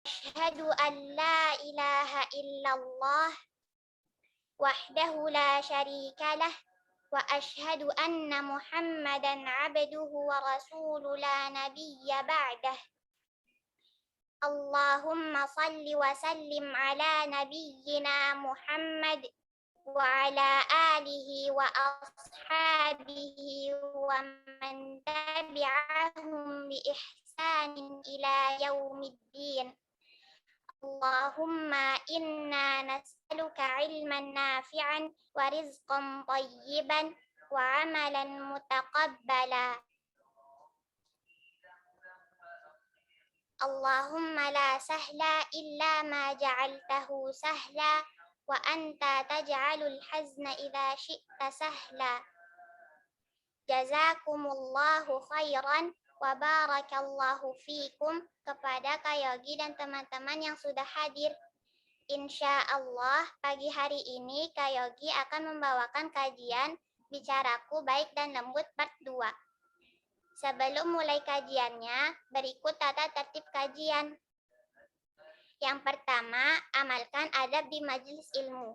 Asyhadu an la ilaha illallah wahdahu la syarikalah wa asyhadu anna Muhammadan abduhu wa rasuluhu la nabiyya ba'dah. Allahumma salli wa sallim ala nabiyyina Muhammad wa ala alihi wa ashabihi wa man tabi'ahum bi ihsanin ila yaumiddin. Allahumma inna nas'aluka ilman nafi'an wa rizqan tayyiban wa amalan mutaqabbala. Allahumma la sahla illa ma ja'altahu sahla wa anta taj'alul hazna idza syi'ta sahla. Jazakumullahu khairan wa barakallahu fikum. Kepada Kak Yogi dan teman-teman yang sudah hadir. Insya Allah pagi hari ini Kak Yogi akan membawakan kajian Bicaraku Baik dan Lembut part 2. Sebelum mulai kajiannya, berikut tata tertib kajian. Yang pertama, amalkan adab di majelis ilmu.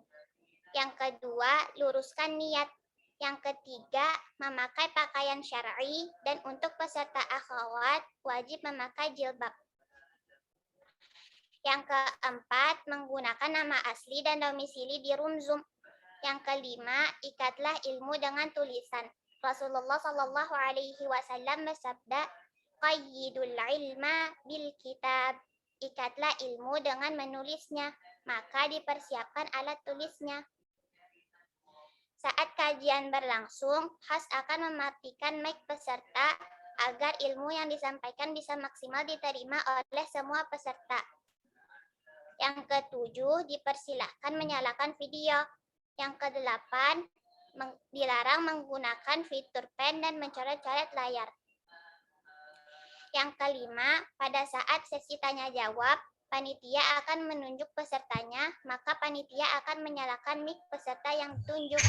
Yang kedua, luruskan niat. Yang ketiga, memakai pakaian syar'i, dan untuk peserta akhwat wajib memakai jilbab. Yang keempat, menggunakan nama asli dan domisili di room Zoom. Yang kelima, ikatlah ilmu dengan tulisan. Rasulullah Shallallahu Alaihi Wasallam bersabda, "Qayyidul ilma bil kitab." Ikatlah ilmu dengan menulisnya, maka dipersiapkan alat tulisnya. Saat kajian berlangsung, host akan mematikan mic peserta agar ilmu yang disampaikan bisa maksimal diterima oleh semua peserta. Yang ketujuh, dipersilahkan menyalakan video. Yang kedelapan, dilarang menggunakan fitur pen dan mencoret-coret layar. Yang kelima, pada saat sesi tanya jawab, panitia akan menunjuk pesertanya, maka panitia akan menyalakan mic peserta yang ditunjuk.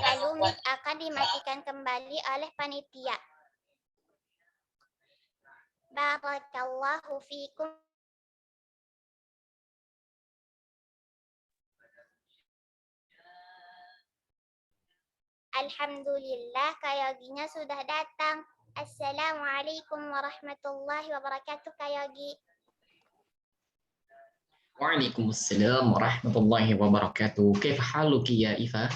Lalu mic akan dimatikan kembali oleh panitia. Barakallahu fikum. Alhamdulillah, Kak Yoginya sudah datang. Assalamualaikum warahmatullahi wabarakatuh, Kak Yogi. Waalaikumsalam warahmatullahi wabarakatuh. Kaifa haluki ya Ifa?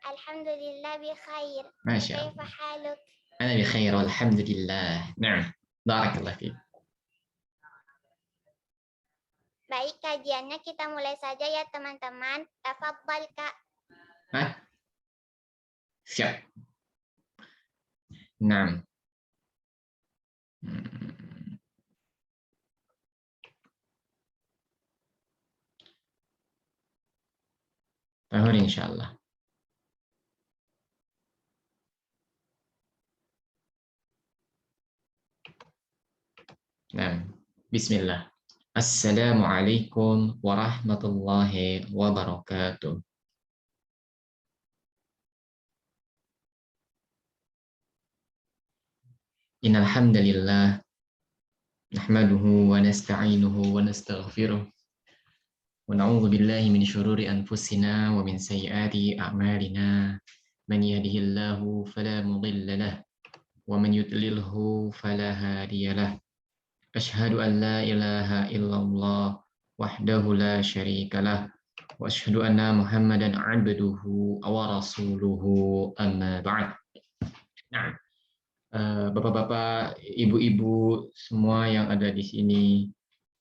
Alhamdulillah bi khair. Masya Allah. Kaifa haluk? Ana bi khair alhamdulillah. Naam. Barakallah fiik. Baik, kajiannya kita mulai saja ya teman-teman. Tafadhal, Kak. Hah? Siap. Naam. Tahun insyaallah. Naam. Bismillah. Assalamualaikum warahmatullahi wabarakatuh. Innal hamdalillah nahmaduhu wa nasta'inuhu wa nastaghfiruh wa na'udzu billahi min syururi anfusina wa min sayyiati a'malina man yahdihillahu fala mudilla lahu wa man yudlilhu fala hadiya lahu. Asyhadu an la ilaha illallah wahdahu la syarika lah wa asyhadu anna Muhammadan 'abduhu wa rasuluhu amma ba'd. Nah, Bapak-bapak, ibu-ibu semua yang ada di sini,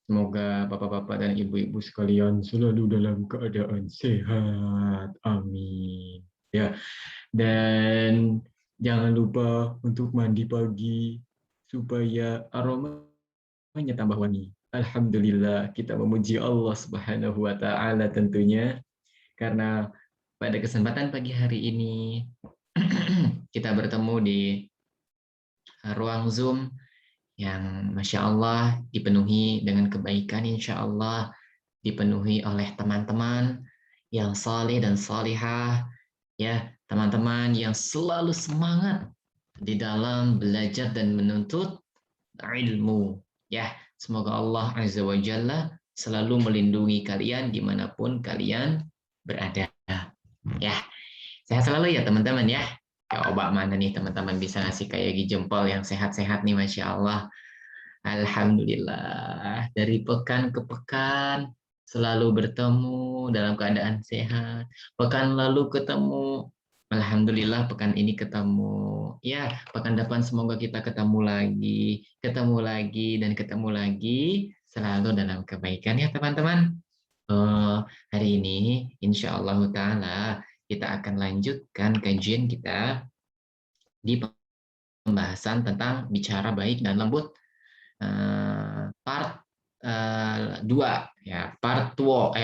semoga bapak-bapak dan ibu-ibu sekalian selalu dalam keadaan sehat. Amin. Ya. Dan jangan lupa untuk mandi pagi supaya aromanya tambah wangi. Alhamdulillah, kita memuji Allah Subhanahu wa taala tentunya karena pada kesempatan pagi hari ini kita bertemu di ruang Zoom yang Masya Allah dipenuhi dengan kebaikan, Insya Allah dipenuhi oleh teman-teman yang saleh dan salihah, ya teman-teman yang selalu semangat di dalam belajar dan menuntut ilmu, ya Semoga Allah Azza wa Jalla selalu melindungi kalian dimanapun kalian berada. Ya, sehat selalu ya teman-teman ya. Coba mana nih teman-teman bisa ngasih kayak jempol yang sehat-sehat nih, Masya Allah. Alhamdulillah. Dari pekan ke pekan selalu bertemu dalam keadaan sehat. Pekan lalu ketemu. Alhamdulillah pekan ini ketemu. Ya, pekan depan semoga kita ketemu lagi, dan ketemu lagi. Selalu dalam kebaikan ya teman-teman. Hari ini insya Allah Ta'ala kita akan lanjutkan kajian kita di pembahasan tentang bicara baik dan lembut, part 2 ya, part 2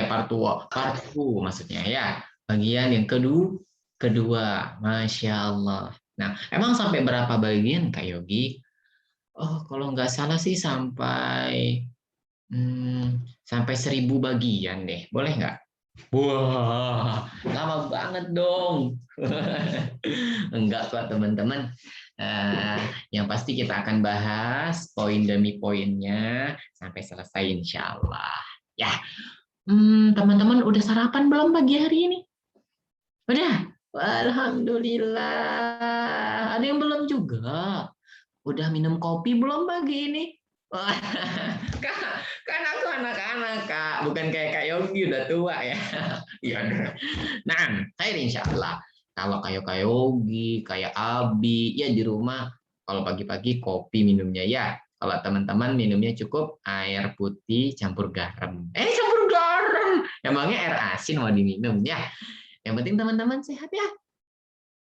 maksudnya ya, bagian yang kedua. Masya Allah. Nah, emang sampai berapa bagian Kak Yogi? Oh, kalau nggak salah sih sampai 1000 bagian deh, boleh nggak? Wah, lama banget dong. Enggak kok teman-teman. Yang pasti kita akan bahas poin demi poinnya sampai selesai insya Allah. Ya, teman-teman udah sarapan belum pagi hari ini? Udah? Alhamdulillah. Ada yang belum juga? Udah minum kopi belum pagi ini? Kan aku anak-anak, Kak. Bukan kayak Kak Yogi, udah tua ya. Iya. Nah, saya insya Allah. Kalau kayak Kak Yogi, kayak Abi, ya di rumah, kalau pagi-pagi kopi minumnya ya. Kalau teman-teman minumnya cukup air putih campur garam. Campur garam. Emangnya air asin mau diminum ya? Yang penting teman-teman sehat ya.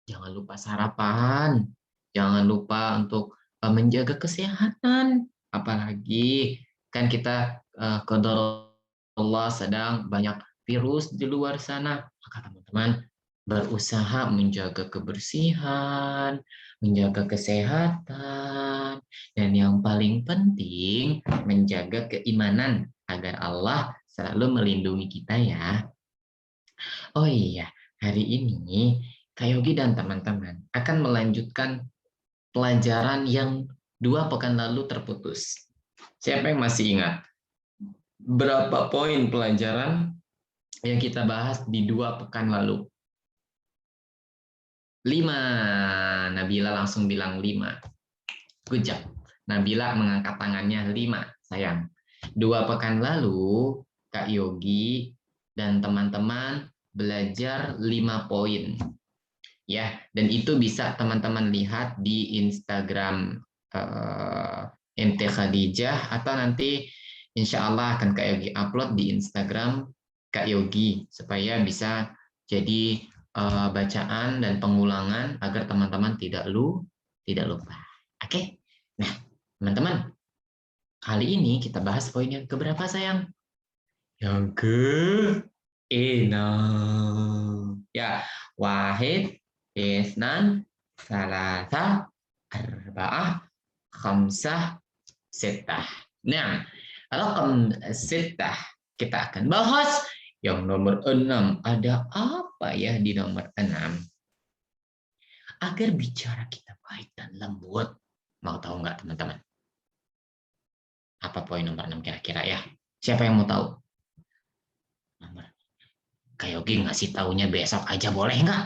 Jangan lupa sarapan. Jangan lupa untuk menjaga kesehatan. Apalagi kan kita qadarullah sedang banyak virus di luar sana. Maka teman-teman berusaha menjaga kebersihan, menjaga kesehatan, dan yang paling penting menjaga keimanan agar Allah selalu melindungi kita ya. Oh iya, hari ini Kak Yogi dan teman-teman akan melanjutkan pelajaran yang 2 pekan lalu terputus. Siapa yang masih ingat berapa poin pelajaran yang kita bahas di 2 pekan lalu? 5. Nabila langsung bilang 5. Good job. Nabila mengangkat tangannya 5, sayang. 2 pekan lalu, Kak Yogi dan teman-teman belajar 5 poin. Ya, dan itu bisa teman-teman lihat di Instagram MT Khadijah, atau nanti insya Allah akan Kak Yogi upload di Instagram Kak Yogi supaya bisa jadi bacaan dan pengulangan agar teman-teman tidak lupa. Oke. Nah, teman-teman, kali ini kita bahas poin yang keberapa, sayang? Yang ke-6. Ya, wahid, isnan, salasa, arba'ah, khamsah, sittah. Nah, raqam sittah kita akan bahas yang nomor 6. Ada apa ya di nomor 6? Agar bicara kita baik dan lembut. Mau tahu nggak teman-teman? Apa poin nomor 6 kira-kira ya? Siapa yang mau tahu? Nomor. Kak Yogi ngasih taunya besok aja boleh nggak?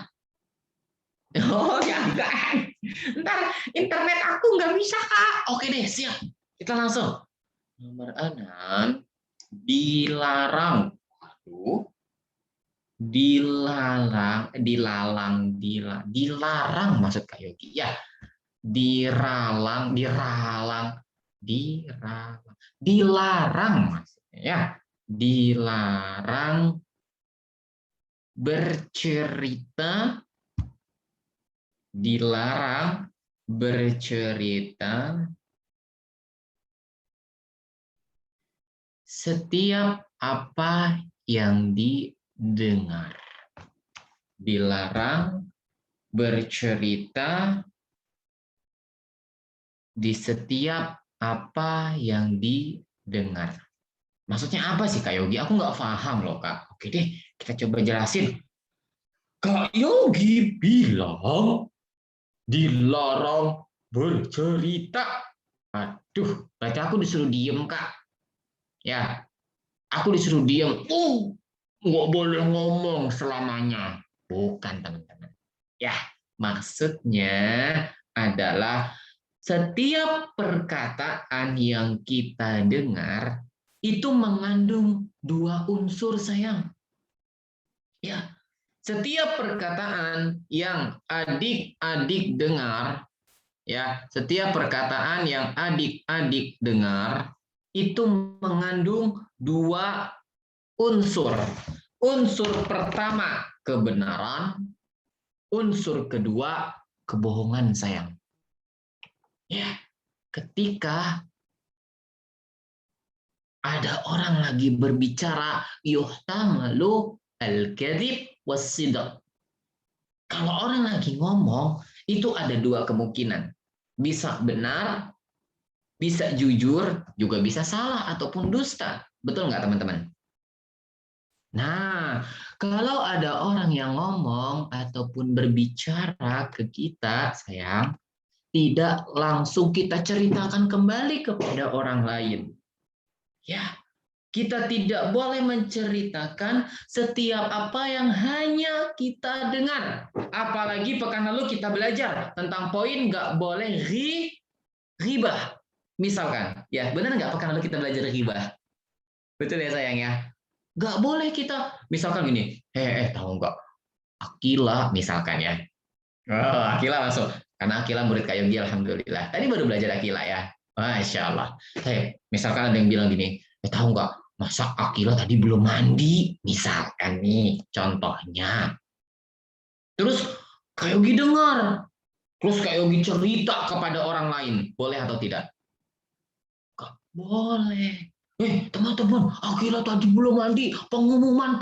Oh jangan. Ntar internet aku nggak bisa, Kak. Oke deh, siap. Kita langsung. Nomor 6. Dilarang. Aduh. Dilarang maksud Kak Yogi ya. Dilarang maksudnya ya. Dilarang bercerita setiap apa yang didengar. Dilarang bercerita di setiap apa yang didengar. Maksudnya apa sih Kak Yogi? Aku nggak paham loh Kak. Oke deh, kita coba jelasin. Kak Yogi bilang dilarang bercerita. Aduh, berarti aku disuruh diem Kak. Ya, aku disuruh diam. Nggak boleh ngomong selamanya. Bukan, teman-teman. Ya, maksudnya adalah setiap perkataan yang kita dengar itu mengandung dua unsur, sayang. Ya, setiap perkataan yang adik-adik dengar, ya, setiap perkataan yang adik-adik dengar itu mengandung dua unsur. Unsur pertama kebenaran, unsur kedua kebohongan, sayang. Ya, ketika ada orang lagi berbicara, yuhtamalu al-kadhib was-sidq. Kalau orang lagi ngomong, itu ada dua kemungkinan. Bisa benar, bisa jujur, juga bisa salah ataupun dusta. Betul nggak, teman-teman? Nah, kalau ada orang yang ngomong ataupun berbicara ke kita, sayang, tidak langsung kita ceritakan kembali kepada orang lain. Ya, kita tidak boleh menceritakan setiap apa yang hanya kita dengar. Apalagi pekan lalu kita belajar tentang poin nggak boleh ribah. Misalkan, ya benar nggak pekan lalu kita belajar ribah? Betul ya, sayang ya? Nggak boleh kita, misalkan gini, tahu nggak? Akila misalkan ya. Oh, Akila langsung. Karena Akila murid Kak Yogi, alhamdulillah. Tadi baru belajar Akila ya. Masya Allah. Misalkan ada yang bilang gini, tahu nggak, masa Akila tadi belum mandi? Misalkan nih, contohnya. Terus Kak Yogi dengar. Terus Kak Yogi cerita kepada orang lain. Boleh atau tidak? Nggak boleh. Teman-teman, Akila tadi belum mandi. Pengumuman.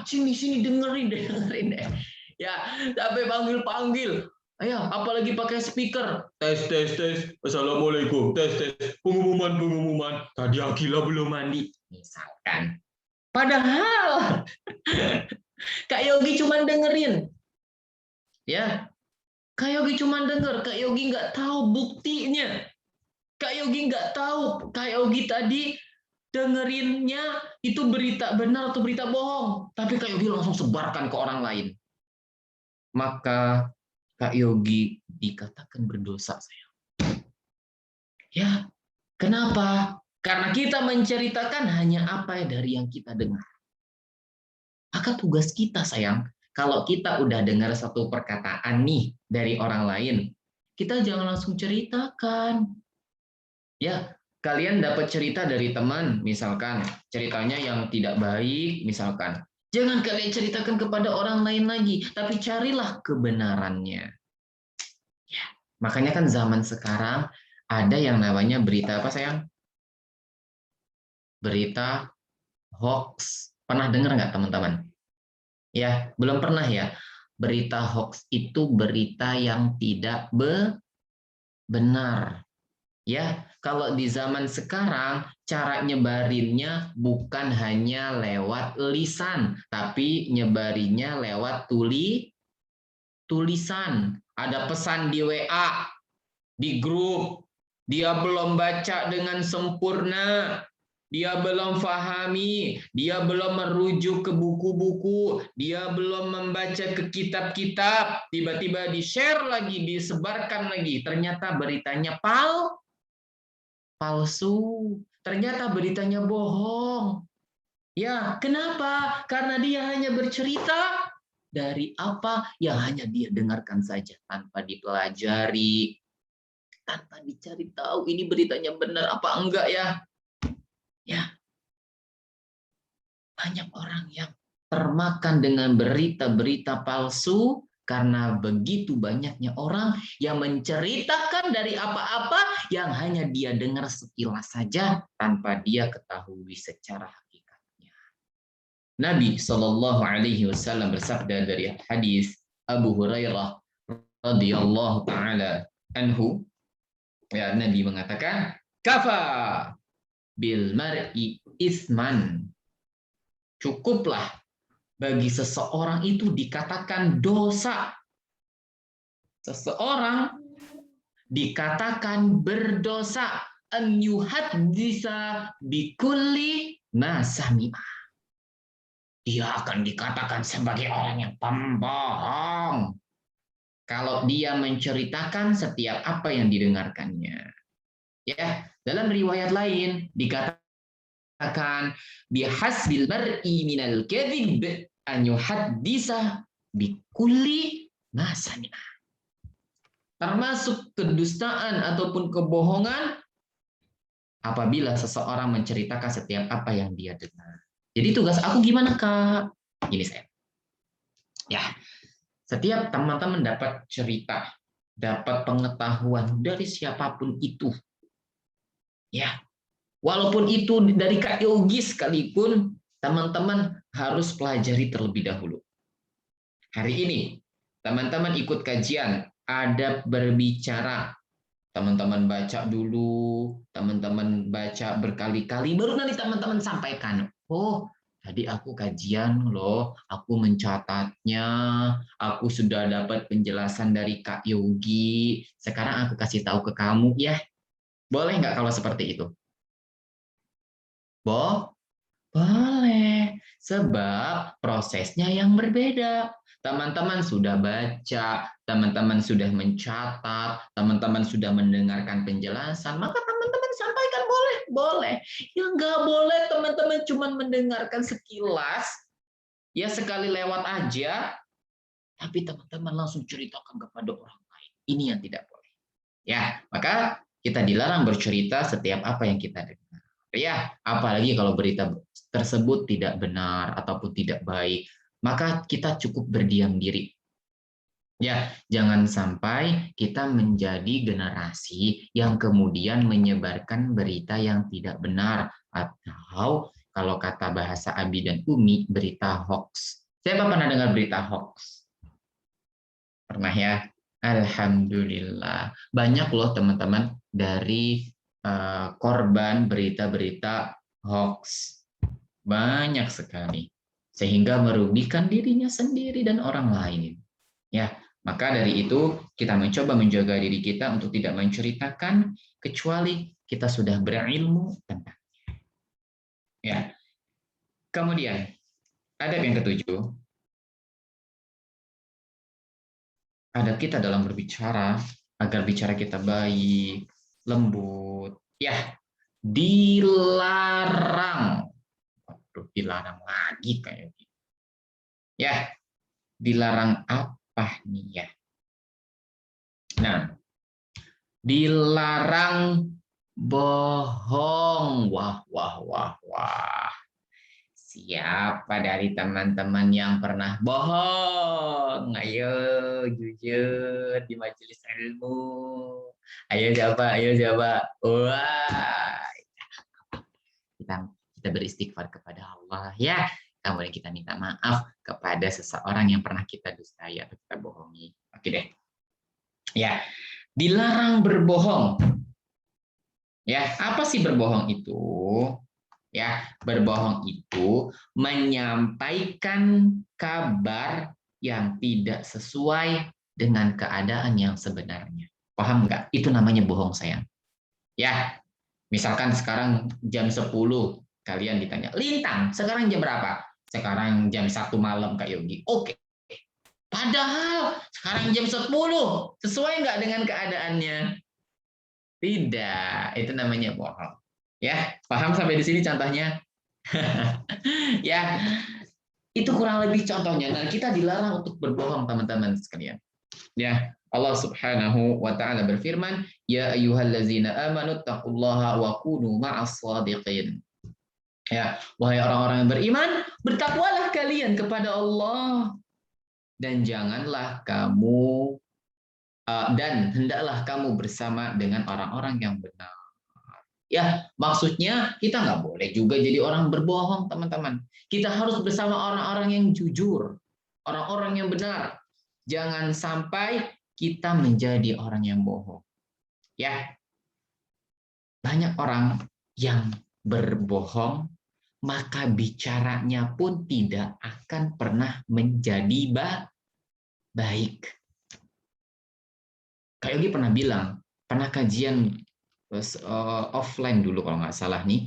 Sini, dengerin deh. Ya, sampai panggil. Ayo, apalagi pakai speaker. Tes. Assalamualaikum. Tes. Pengumuman. Tadi Akila belum mandi. Misalkan. Padahal Kak Yogi cuma dengerin. Ya, Kak Yogi cuma denger. Kak Yogi nggak tahu buktinya. Kak Yogi nggak tahu. Kak Yogi tadi dengerinnya itu berita benar atau berita bohong. Tapi Kak Yogi langsung sebarkan ke orang lain. Maka Kak Yogi dikatakan berdosa, sayang. Ya, kenapa? Karena kita menceritakan hanya apa dari yang kita dengar. Maka tugas kita, sayang, kalau kita udah dengar satu perkataan nih dari orang lain, kita jangan langsung ceritakan. Ya, kalian dapat cerita dari teman, misalkan ceritanya yang tidak baik, misalkan. Jangan kalian ceritakan kepada orang lain lagi, tapi carilah kebenarannya. Ya, makanya kan zaman sekarang ada yang namanya berita apa, sayang? Berita hoax. Pernah dengar nggak, teman-teman? Ya, belum pernah ya. Berita hoax itu berita yang tidak benar. Ya, kalau di zaman sekarang cara nyebarinnya bukan hanya lewat lisan, tapi nyebarinnya lewat tulisan. Ada pesan di WA, di grup, dia belum baca dengan sempurna, dia belum fahami, dia belum merujuk ke buku-buku, dia belum membaca ke kitab-kitab, tiba-tiba di-share lagi, disebarkan lagi, ternyata beritanya palsu, ternyata beritanya bohong. Ya, kenapa? Karena dia hanya bercerita dari apa yang hanya dia dengarkan saja tanpa dipelajari, tanpa dicari tahu ini beritanya benar apa enggak ya. Ya, banyak orang yang termakan dengan berita-berita palsu karena begitu banyaknya orang yang menceritakan dari apa-apa yang hanya dia dengar sekilas saja tanpa dia ketahui secara hakikatnya. Nabi Shallallahu Alaihi Wasallam bersabda dari hadis Abu Hurairah radhiyallahu taala anhu, ya, Nabi mengatakan, kafa bil mar'i isman, cukuplah bagi seseorang itu dikatakan dosa. Seseorang dikatakan berdosa an yuhaddisa bikulli ma sami'a. Dia akan dikatakan sebagai orang yang pembohong kalau dia menceritakan setiap apa yang didengarkannya. Ya, dalam riwayat lain dikatakan bihasbil mar'i minal kadhib an yuhaddisa bikulli ma sami'a. Termasuk kedustaan ataupun kebohongan apabila seseorang menceritakan setiap apa yang dia dengar. Jadi tugas aku gimana, Kak? Ini saya. Ya, setiap teman-teman dapat cerita, dapat pengetahuan dari siapapun itu. Ya, walaupun itu dari Kak Yogi sekalipun, teman-teman harus pelajari terlebih dahulu. Hari ini, teman-teman ikut kajian, adab berbicara. Teman-teman baca dulu, teman-teman baca berkali-kali, baru nanti teman-teman sampaikan. Oh, tadi aku kajian loh, aku mencatatnya, aku sudah dapat penjelasan dari Kak Yogi, sekarang aku kasih tahu ke kamu ya. Boleh nggak kalau seperti itu? Boleh, sebab prosesnya yang berbeda. Teman-teman sudah baca, teman-teman sudah mencatat, teman-teman sudah mendengarkan penjelasan, maka teman-teman sampaikan boleh, boleh. Ya nggak boleh teman-teman cuma mendengarkan sekilas, ya sekali lewat aja, tapi teman-teman langsung ceritakan kepada orang lain. Ini yang tidak boleh. Ya, maka kita dilarang bercerita setiap apa yang kita dengar. Ya, apalagi kalau berita tersebut tidak benar ataupun tidak baik, maka kita cukup berdiam diri. Ya, jangan sampai kita menjadi generasi yang kemudian menyebarkan berita yang tidak benar atau kalau kata bahasa Abi dan Umi, berita hoax. Siapa pernah dengar berita hoax? Pernah ya? Alhamdulillah. Banyak loh teman-teman dari korban berita-berita hoax. Banyak sekali. Sehingga merugikan dirinya sendiri dan orang lain. Ya, maka dari itu kita mencoba menjaga diri kita untuk tidak menceritakan kecuali kita sudah berilmu tentang. Ya. Kemudian, adab yang ketujuh, adab kita dalam berbicara agar bicara kita baik, lembut, ya, dilarang. Waduh, dilarang lagi kayak gitu. Ya, dilarang apa nih ya? Nah, dilarang bohong. Wah, wah, wah, wah. Siapa dari teman-teman yang pernah bohong? Ayo, jujur di majelis ilmu. Ayo siapa? Ayo siapa? Wah, kita beristighfar kepada Allah ya. Kemudian kita minta maaf kepada seseorang yang pernah kita dustai atau kita bohongi. Oke deh. Ya, dilarang berbohong. Ya, apa sih berbohong itu? Ya, berbohong itu menyampaikan kabar yang tidak sesuai dengan keadaan yang sebenarnya. Paham nggak? Itu namanya bohong, sayang. Ya, misalkan sekarang jam 10, kalian ditanya, Lintang, sekarang jam berapa? Sekarang jam 1 malam, Kak Yogi. Oke. Padahal sekarang jam 10, sesuai nggak dengan keadaannya? Tidak, itu namanya bohong. Ya, paham sampai di sini contohnya? Ya, itu kurang lebih contohnya. Dan kita dilarang untuk berbohong, teman-teman sekalian. Ya, Allah Subhanahu wa taala berfirman, "Ya ayyuhallazina amanu taqullaha wa kunu ma'as shadiqin." Ya, wahai orang-orang yang beriman, bertakwalah kalian kepada Allah dan janganlah kamu dan hendaklah kamu bersama dengan orang-orang yang benar. Ya, maksudnya kita nggak boleh juga jadi orang berbohong, teman-teman. Kita harus bersama orang-orang yang jujur, orang-orang yang benar. Jangan sampai kita menjadi orang yang bohong. Ya, banyak orang yang berbohong, maka bicaranya pun tidak akan pernah menjadi baik. Kak Yogi pernah bilang, pernah kajian Terus offline dulu kalau nggak salah nih.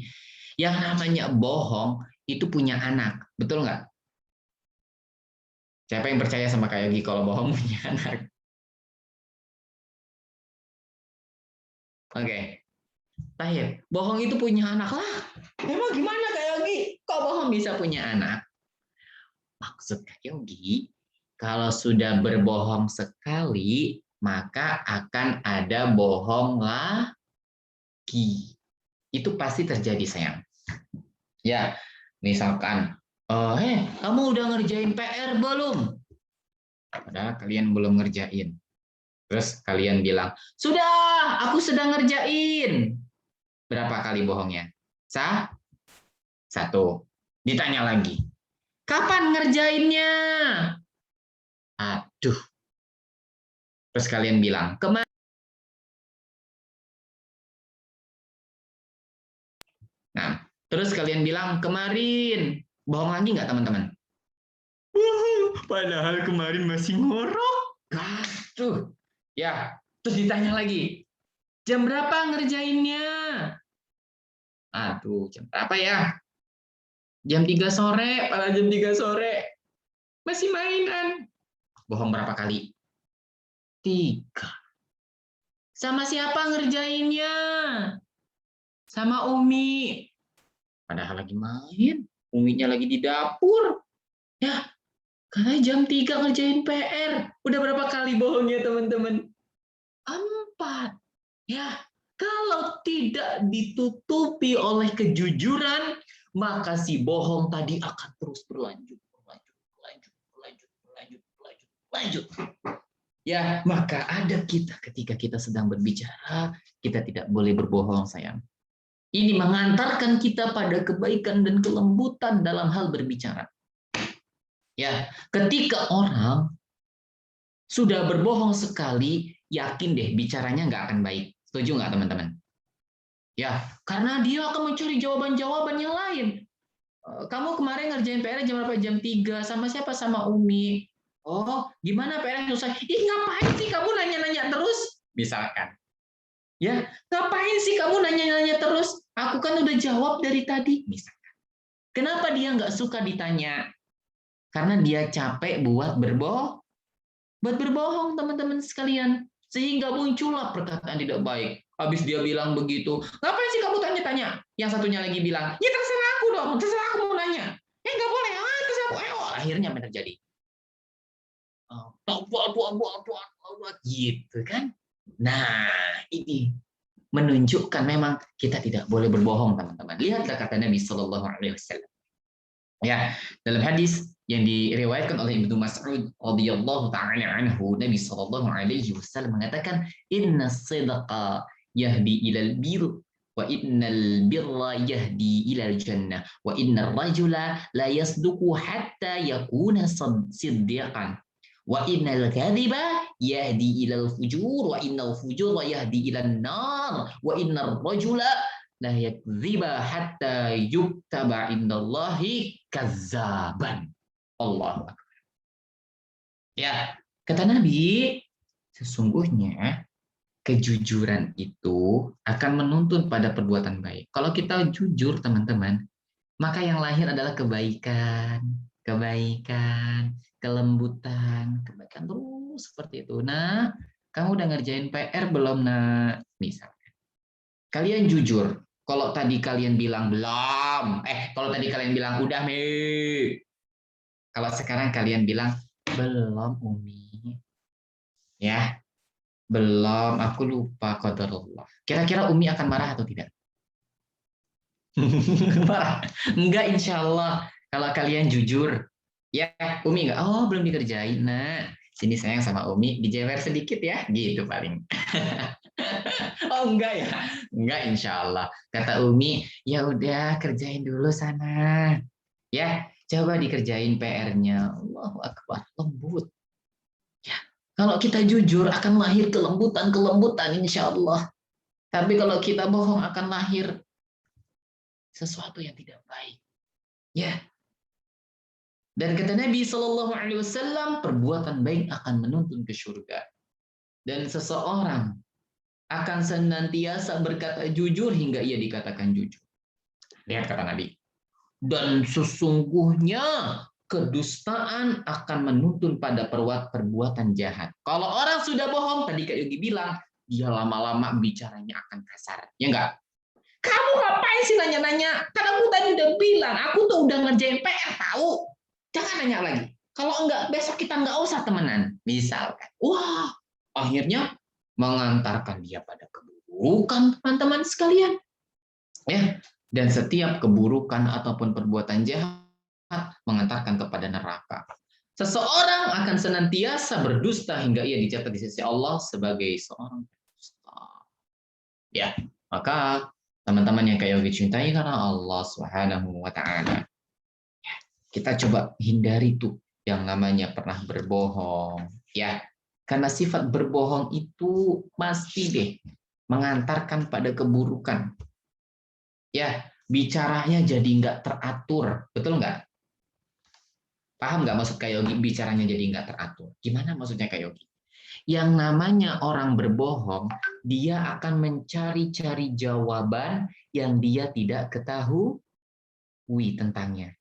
Yang namanya bohong itu punya anak, betul nggak? Siapa yang percaya sama Kak Yogi kalau bohong punya anak? Oke, Tahir, bohong itu punya anak lah. Emang gimana Kak Yogi? Kok bohong bisa punya anak? Maksud Kak Yogi, kalau sudah berbohong sekali, maka akan ada bohong lagi. Itu pasti terjadi, sayang. Ya, misalkan, kamu udah ngerjain PR belum? Padahal kalian belum ngerjain. Terus kalian bilang, sudah, aku sedang ngerjain. Berapa kali bohongnya? Satu. Ditanya lagi, kapan ngerjainnya? Aduh. Terus kalian bilang, kemarin. Nah, terus kalian bilang, kemarin. Bohong lagi nggak, teman-teman? Padahal kemarin masih ngorok. Aduh. Ya, terus ditanya lagi, jam berapa ngerjainnya? Aduh, jam berapa ya? Jam 3 sore, pada jam 3 sore. Masih mainan. Bohong berapa kali? 3. Sama siapa ngerjainnya? Sama Umi. Padahal lagi main. Uminya lagi di dapur. Ya, karena jam 3 ngerjain PR. Udah berapa kali bohongnya, teman-teman? 4. Ya, kalau tidak ditutupi oleh kejujuran, maka si bohong tadi akan terus berlanjut. Ya, maka ada kita ketika kita sedang berbicara, kita tidak boleh berbohong, sayang. Ini mengantarkan kita pada kebaikan dan kelembutan dalam hal berbicara. Ya, ketika orang sudah berbohong sekali, yakin deh bicaranya nggak akan baik. Setuju nggak, teman-teman? Ya, karena dia akan mencari jawaban-jawaban yang lain. Kamu kemarin ngerjain PR jam berapa? Jam 3. Sama siapa? Sama Umi. Oh, gimana PR selesai? Ih, ngapain sih kamu nanya-nanya terus? Misalkan. Ya, ngapain sih kamu nanya-nanya terus? Aku kan udah jawab dari tadi. Misalkan. Kenapa dia nggak suka ditanya? Karena dia capek buat berbohong, teman-teman sekalian. Sehingga muncullah perkataan tidak baik. Habis dia bilang begitu, ngapain sih kamu tanya-tanya? Yang satunya lagi bilang, ya terserah aku dong, terserah aku mau nanya. Nggak boleh, terserah aku. Akhirnya apa yang terjadi? Gitu kan? Nah, ini menunjukkan memang kita tidak boleh berbohong, teman-teman. Lihatlah kata Nabi Shallallahu Alaihi Wasallam. Ya, dalam hadis yang diriwayatkan oleh Ibnu Mas'ud radhiyallahu taala anhu, Nabi Shallallahu Alaihi Wasallam mengatakan, Inna sidqa yahdi ilal bir wa innal birra yahdi ilal jannah wa innar rajula la yasduqu hatta yakuna siddiqan wa innal kadhiba yahdi ilal fujur wa innal fujura yahdi ilan nar wa innar rajula la yakdziba hatta yuktaba indallahi kazzaban. Allahu akbar. Ya, kata Nabi, sesungguhnya kejujuran itu akan menuntun pada perbuatan baik. Kalau kita jujur, teman-teman, maka yang lahir adalah kebaikan, kelembutan, kebaikan terus seperti itu. Nah, kamu udah ngerjain PR belum, nak? Misal. Kalian jujur. Kalau tadi kalian bilang belum, kalau tadi kalian bilang udah, Mi. Kalau sekarang kalian bilang belum, Umi. Ya, belum, aku lupa qadarullah. Kira-kira Umi akan marah atau tidak? Marah. Enggak, insya Allah. Kalau kalian jujur, ya, Umi enggak. Oh, belum dikerjain, nak. Sini sayang sama Umi, dijewer sedikit ya, gitu paling. Oh enggak ya, enggak insya Allah. Kata Umi, ya udah kerjain dulu sana. Ya, coba dikerjain PR-nya. Allahu Akbar, lembut. Ya, kalau kita jujur akan lahir kelembutan insya Allah. Tapi kalau kita bohong akan lahir sesuatu yang tidak baik. Ya. Dan kata Nabi Shallallahu Alaihi Wasallam, perbuatan baik akan menuntun ke surga. Dan seseorang akan senantiasa berkata jujur hingga ia dikatakan jujur. Lihat kata Nabi. Dan sesungguhnya kedustaan akan menuntun pada perbuatan jahat. Kalau orang sudah bohong, tadi Kak Yogi bilang, dia lama-lama bicaranya akan kasar. Ya enggak? Kamu ngapain sih nanya-nanya? Kan aku tadi udah bilang, aku tuh udah ngerjain PR, tahu? Jangan nanya lagi. Kalau enggak, besok kita enggak usah temenan. Misalkan. Wah, akhirnya mengantarkan dia pada keburukan, teman-teman sekalian. Ya, dan setiap keburukan ataupun perbuatan jahat mengantarkan kepada neraka. Seseorang akan senantiasa berdusta hingga ia dicatat di sisi Allah sebagai seorang pendusta. Ya, maka teman-teman yang kayak Yogi cintai karena Allah Subhanahu wa taala. Ya, kita coba hindari tuh yang namanya pernah berbohong, ya. Karena sifat berbohong itu pasti deh mengantarkan pada keburukan. Ya, bicaranya jadi nggak teratur, betul nggak? Paham nggak maksud Kak Yogi bicaranya jadi nggak teratur? Gimana maksudnya Kak Yogi? Yang namanya orang berbohong, dia akan mencari-cari jawaban yang dia tidak ketahui tentangnya.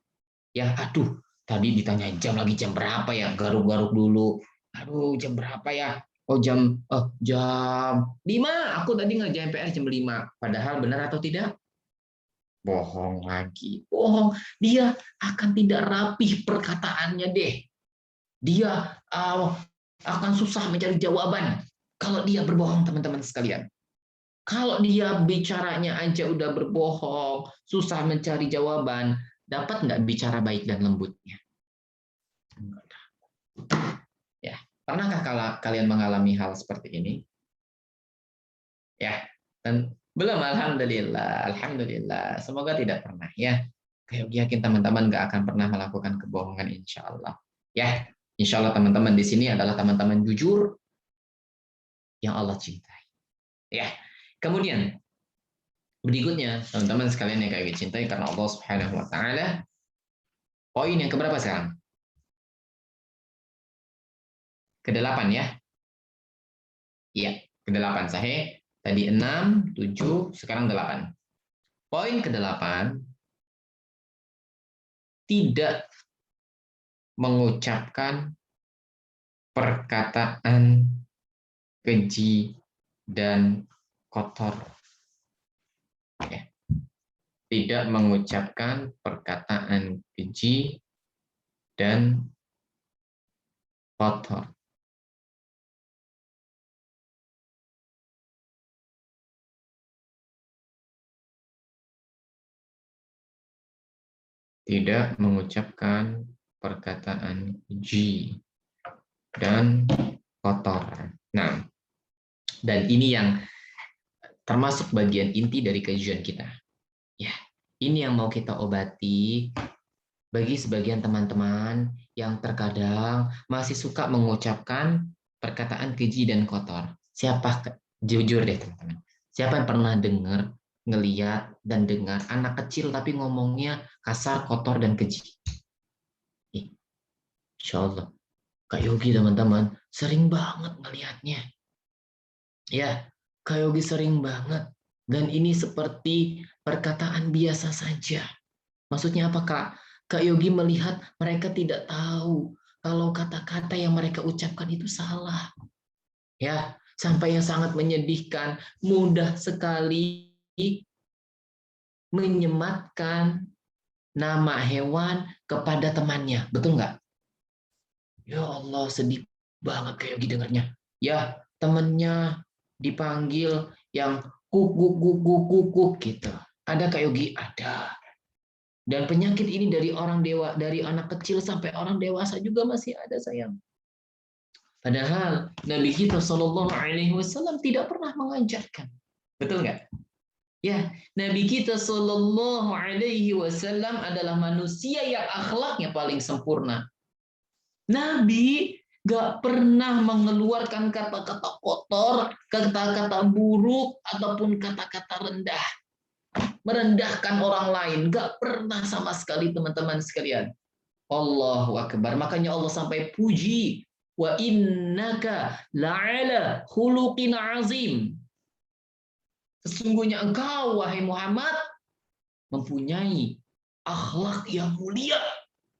Ya, aduh, tadi ditanya jam berapa ya? Garuk-garuk dulu. Aduh, jam berapa ya? Oh, jam 5. Aku tadi ngerjain PR jam 5. Padahal benar atau tidak? Bohong lagi, bohong. Dia akan tidak rapih perkataannya deh. Dia akan susah mencari jawaban kalau dia berbohong, teman-teman sekalian. Kalau dia bicaranya aja udah berbohong, susah mencari jawaban, dapat nggak bicara baik dan lembutnya? Ya, pernahkah kalian mengalami hal seperti ini? Ya, dan belum, alhamdulillah. Semoga tidak pernah ya. Kayak yakin teman-teman nggak akan pernah melakukan kebohongan, insya Allah. Ya, insya Allah teman-teman di sini adalah teman-teman jujur yang Allah cintai. Ya, kemudian berikutnya teman-teman sekalian yang kayak cintai karena Allah Subhanahu Wa Taala. Poin yang keberapa sekarang? Ke-8 ya. Iya, ke-8 sahih. Tadi 6, 7, sekarang 8. Poin ke-8, tidak mengucapkan perkataan keji dan kotor. Ya. Tidak mengucapkan perkataan keji dan kotor. Tidak mengucapkan perkataan keji dan kotor. Nah, dan ini yang termasuk bagian inti dari kajian kita. Ya, ini yang mau kita obati bagi sebagian teman-teman yang terkadang masih suka mengucapkan perkataan keji dan kotor. Siapa, jujur deh teman-teman, siapa yang pernah dengar, ngeliat dan dengar anak kecil tapi ngomongnya kasar, kotor, dan keji? Insya Allah, Kak Yogi teman-teman sering banget ngelihatnya. Ya, Kak Yogi sering banget. Dan ini seperti perkataan biasa saja. Maksudnya apa, Kak? Kak Yogi melihat mereka tidak tahu kalau kata-kata yang mereka ucapkan itu salah. Ya, sampai yang sangat menyedihkan, mudah sekali menyematkan nama hewan kepada temannya. Betul nggak? Ya Allah, sedih banget Kak Yogi dengarnya. Ya, temannya dipanggil yang kuk gitu. Ada Kak Yogi? Ada. Dan penyakit ini dari dari anak kecil sampai orang dewasa juga masih ada, sayang. Padahal Nabi kita Shallallahu Alaihi Wasallam tidak pernah mengajarkan, betul nggak? Ya, Nabi kita Shallallahu Alaihi Wasallam adalah manusia yang akhlaknya paling sempurna. Nabi nggak pernah mengeluarkan kata-kata kotor, kata-kata buruk, ataupun kata-kata rendah. Merendahkan orang lain. Nggak pernah sama sekali, teman-teman sekalian. Allahu Akbar. Makanya Allah sampai puji. Wa innaka la'ala khuluqin azim. Sesungguhnya engkau, wahai Muhammad, mempunyai akhlak yang mulia.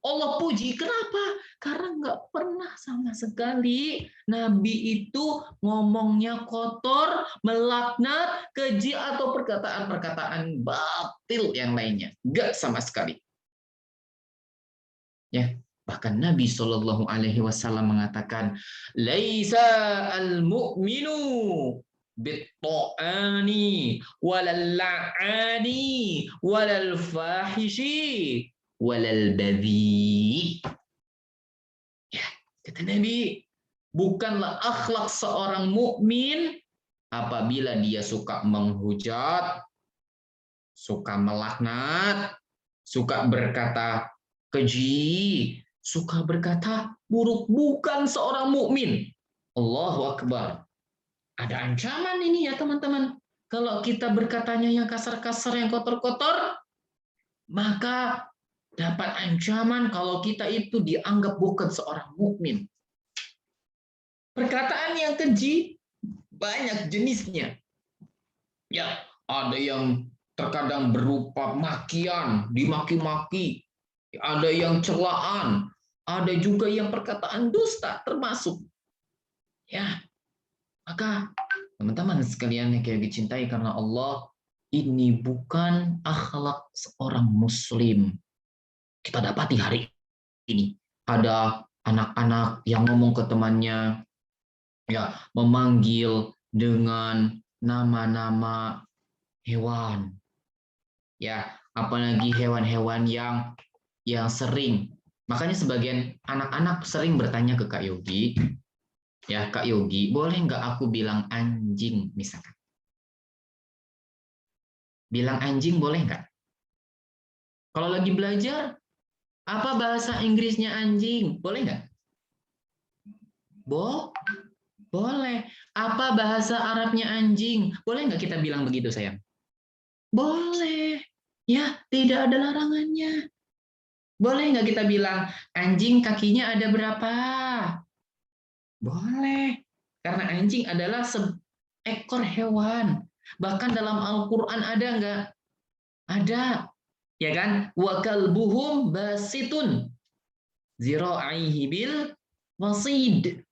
Allah puji. Kenapa? Karena nggak pernah sama sekali Nabi itu ngomongnya kotor, melaknat, keji, atau perkataan-perkataan batil yang lainnya. Nggak sama sekali. Ya, bahkan Nabi Shallallahu Alaihi Wasallam mengatakan, "Laisa al-mu'minu bit-ta'ani walal la'ani walal fahishi walal badhi." Ya, kata Nabi, bukanlah akhlak seorang mukmin apabila dia suka menghujat, suka melaknat, suka berkata keji, suka berkata buruk. Bukan seorang mukmin. Allahu Akbar. Ada ancaman ini ya teman-teman. Kalau kita berkatanya yang kasar-kasar, yang kotor-kotor, maka dapat ancaman kalau kita itu dianggap bukan seorang mukmin. Perkataan yang keji banyak jenisnya. Ya, ada yang terkadang berupa makian, dimaki-maki, ada yang celaan, ada juga yang perkataan dusta termasuk. Ya, maka teman-teman sekalian yang kayak dicintai karena Allah, ini bukan akhlak seorang muslim. Kita dapati hari ini ada anak-anak yang ngomong ke temannya, ya, memanggil dengan nama-nama hewan. Ya, apalagi hewan-hewan yang sering. Makanya sebagian anak-anak sering bertanya ke Kak Yogi, ya Kak Yogi, boleh nggak aku bilang anjing misalkan? Bilang anjing boleh nggak? Kalau lagi belajar, apa bahasa Inggrisnya anjing? Boleh nggak? Boleh. Apa bahasa Arabnya anjing? Boleh nggak kita bilang begitu, sayang? Boleh. Ya, tidak ada larangannya. Boleh nggak kita bilang, anjing kakinya ada berapa? Boleh. Karena anjing adalah seekor hewan. Bahkan dalam Al-Quran ada nggak? Ada. Ya kan? Wa kalbuhum basitun zira'ihi bil wasid.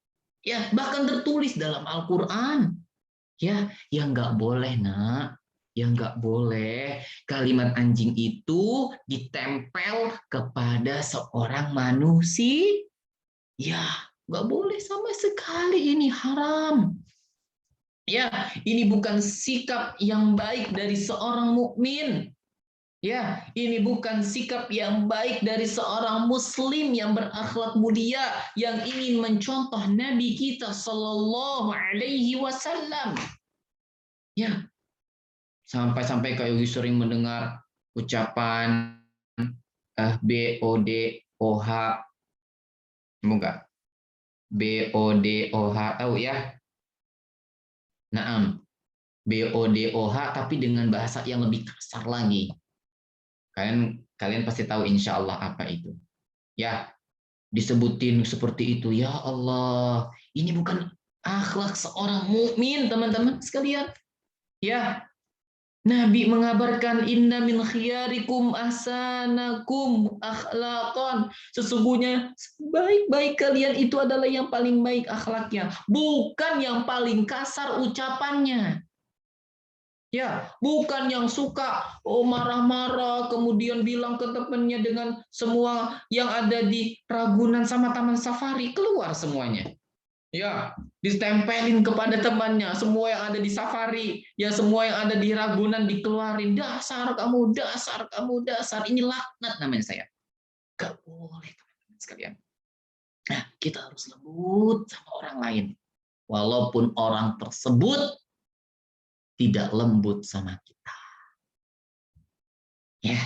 Ya, bahkan tertulis dalam Al-Quran. Ya, yang nggak boleh, nak. Yang nggak boleh kalimat anjing itu ditempel kepada seorang manusia. Ya, nggak boleh sama sekali, ini haram. Ya, ini bukan sikap yang baik dari seorang mukmin. Ya, ini bukan sikap yang baik dari seorang muslim yang berakhlak mulia, yang ingin mencontoh Nabi kita Sallallahu Alaihi Wasallam. Ya, sampai-sampai kayak sering mendengar ucapan BODOH, semoga BODOH, tahu ya? Naam, BODOH tapi dengan bahasa yang lebih kasar lagi. Kalian pasti tahu insya Allah apa itu. Ya, disebutin seperti itu. Ya Allah, ini bukan akhlak seorang mukmin, teman-teman sekalian. Ya, Nabi mengabarkan inna min khiyarikum ahsanakum akhlaqan. Sesungguhnya baik-baik kalian itu adalah yang paling baik akhlaknya, bukan yang paling kasar ucapannya. Ya, bukan yang suka marah-marah kemudian bilang ke temannya dengan semua yang ada di Ragunan sama Taman Safari keluar semuanya. Ya, ditempelin kepada temannya, semua yang ada di Safari, ya semua yang ada di Ragunan dikeluarin. Dasar kamu, dasar kamu, dasar. Ini laknat namanya saya. Gak boleh teman-teman sekalian. Nah, kita harus lembut sama orang lain. Walaupun orang tersebut tidak lembut sama kita. Ya,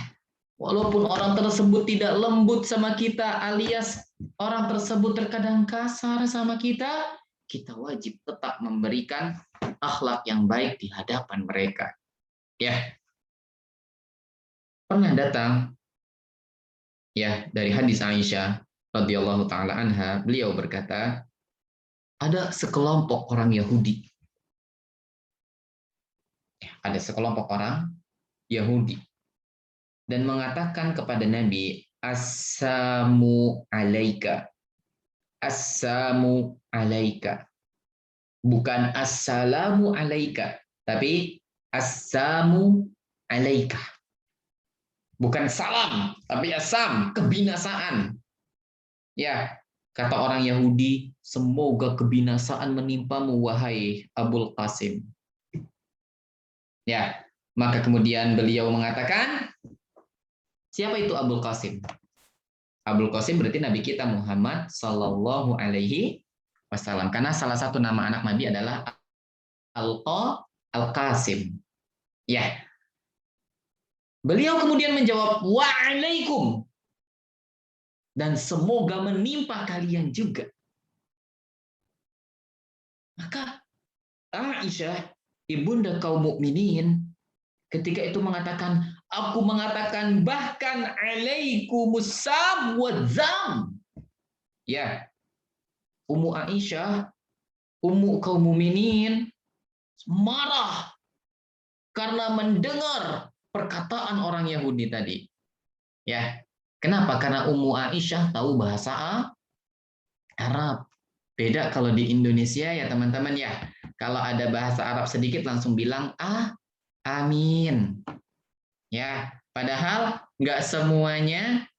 walaupun orang tersebut tidak lembut sama kita, alias orang tersebut terkadang kasar sama kita, kita wajib tetap memberikan akhlak yang baik di hadapan mereka. Ya, pernah datang ya dari hadis Aisyah radhiyallahu taala anha, beliau berkata, ada sekelompok orang Yahudi. ada sekelompok orang Yahudi dan mengatakan kepada Nabi, Assalamu alaika. Assalamu alaika. Bukan assalamu alaika, tapi assalamu alaika. Bukan salam, tapi asam, kebinasaan. Ya, kata orang Yahudi, semoga kebinasaan menimpamu, wahai Abul Qasim. Ya, maka kemudian beliau mengatakan, siapa itu Abul Qasim? Abul Qasim berarti Nabi kita Muhammad Sallallahu Alaihi Wasallam. Karena salah satu nama anak Nabi adalah Al-Qasim. Ya. Beliau kemudian menjawab, wa'alaikum. Dan semoga menimpa kalian juga. Maka Aisyah, ibunda kaum mukminin, ketika itu mengatakan, aku mengatakan bahkan alaikumusam wadzam. Ya, Ummu Aisyah, ummu kaum mukminin marah karena mendengar perkataan orang Yahudi tadi. Ya, kenapa? Karena Ummu Aisyah tahu bahasa Arab. Beda kalau di Indonesia ya teman-teman ya. Kalau ada bahasa Arab sedikit langsung bilang amin. Ya, padahal nggak semuanya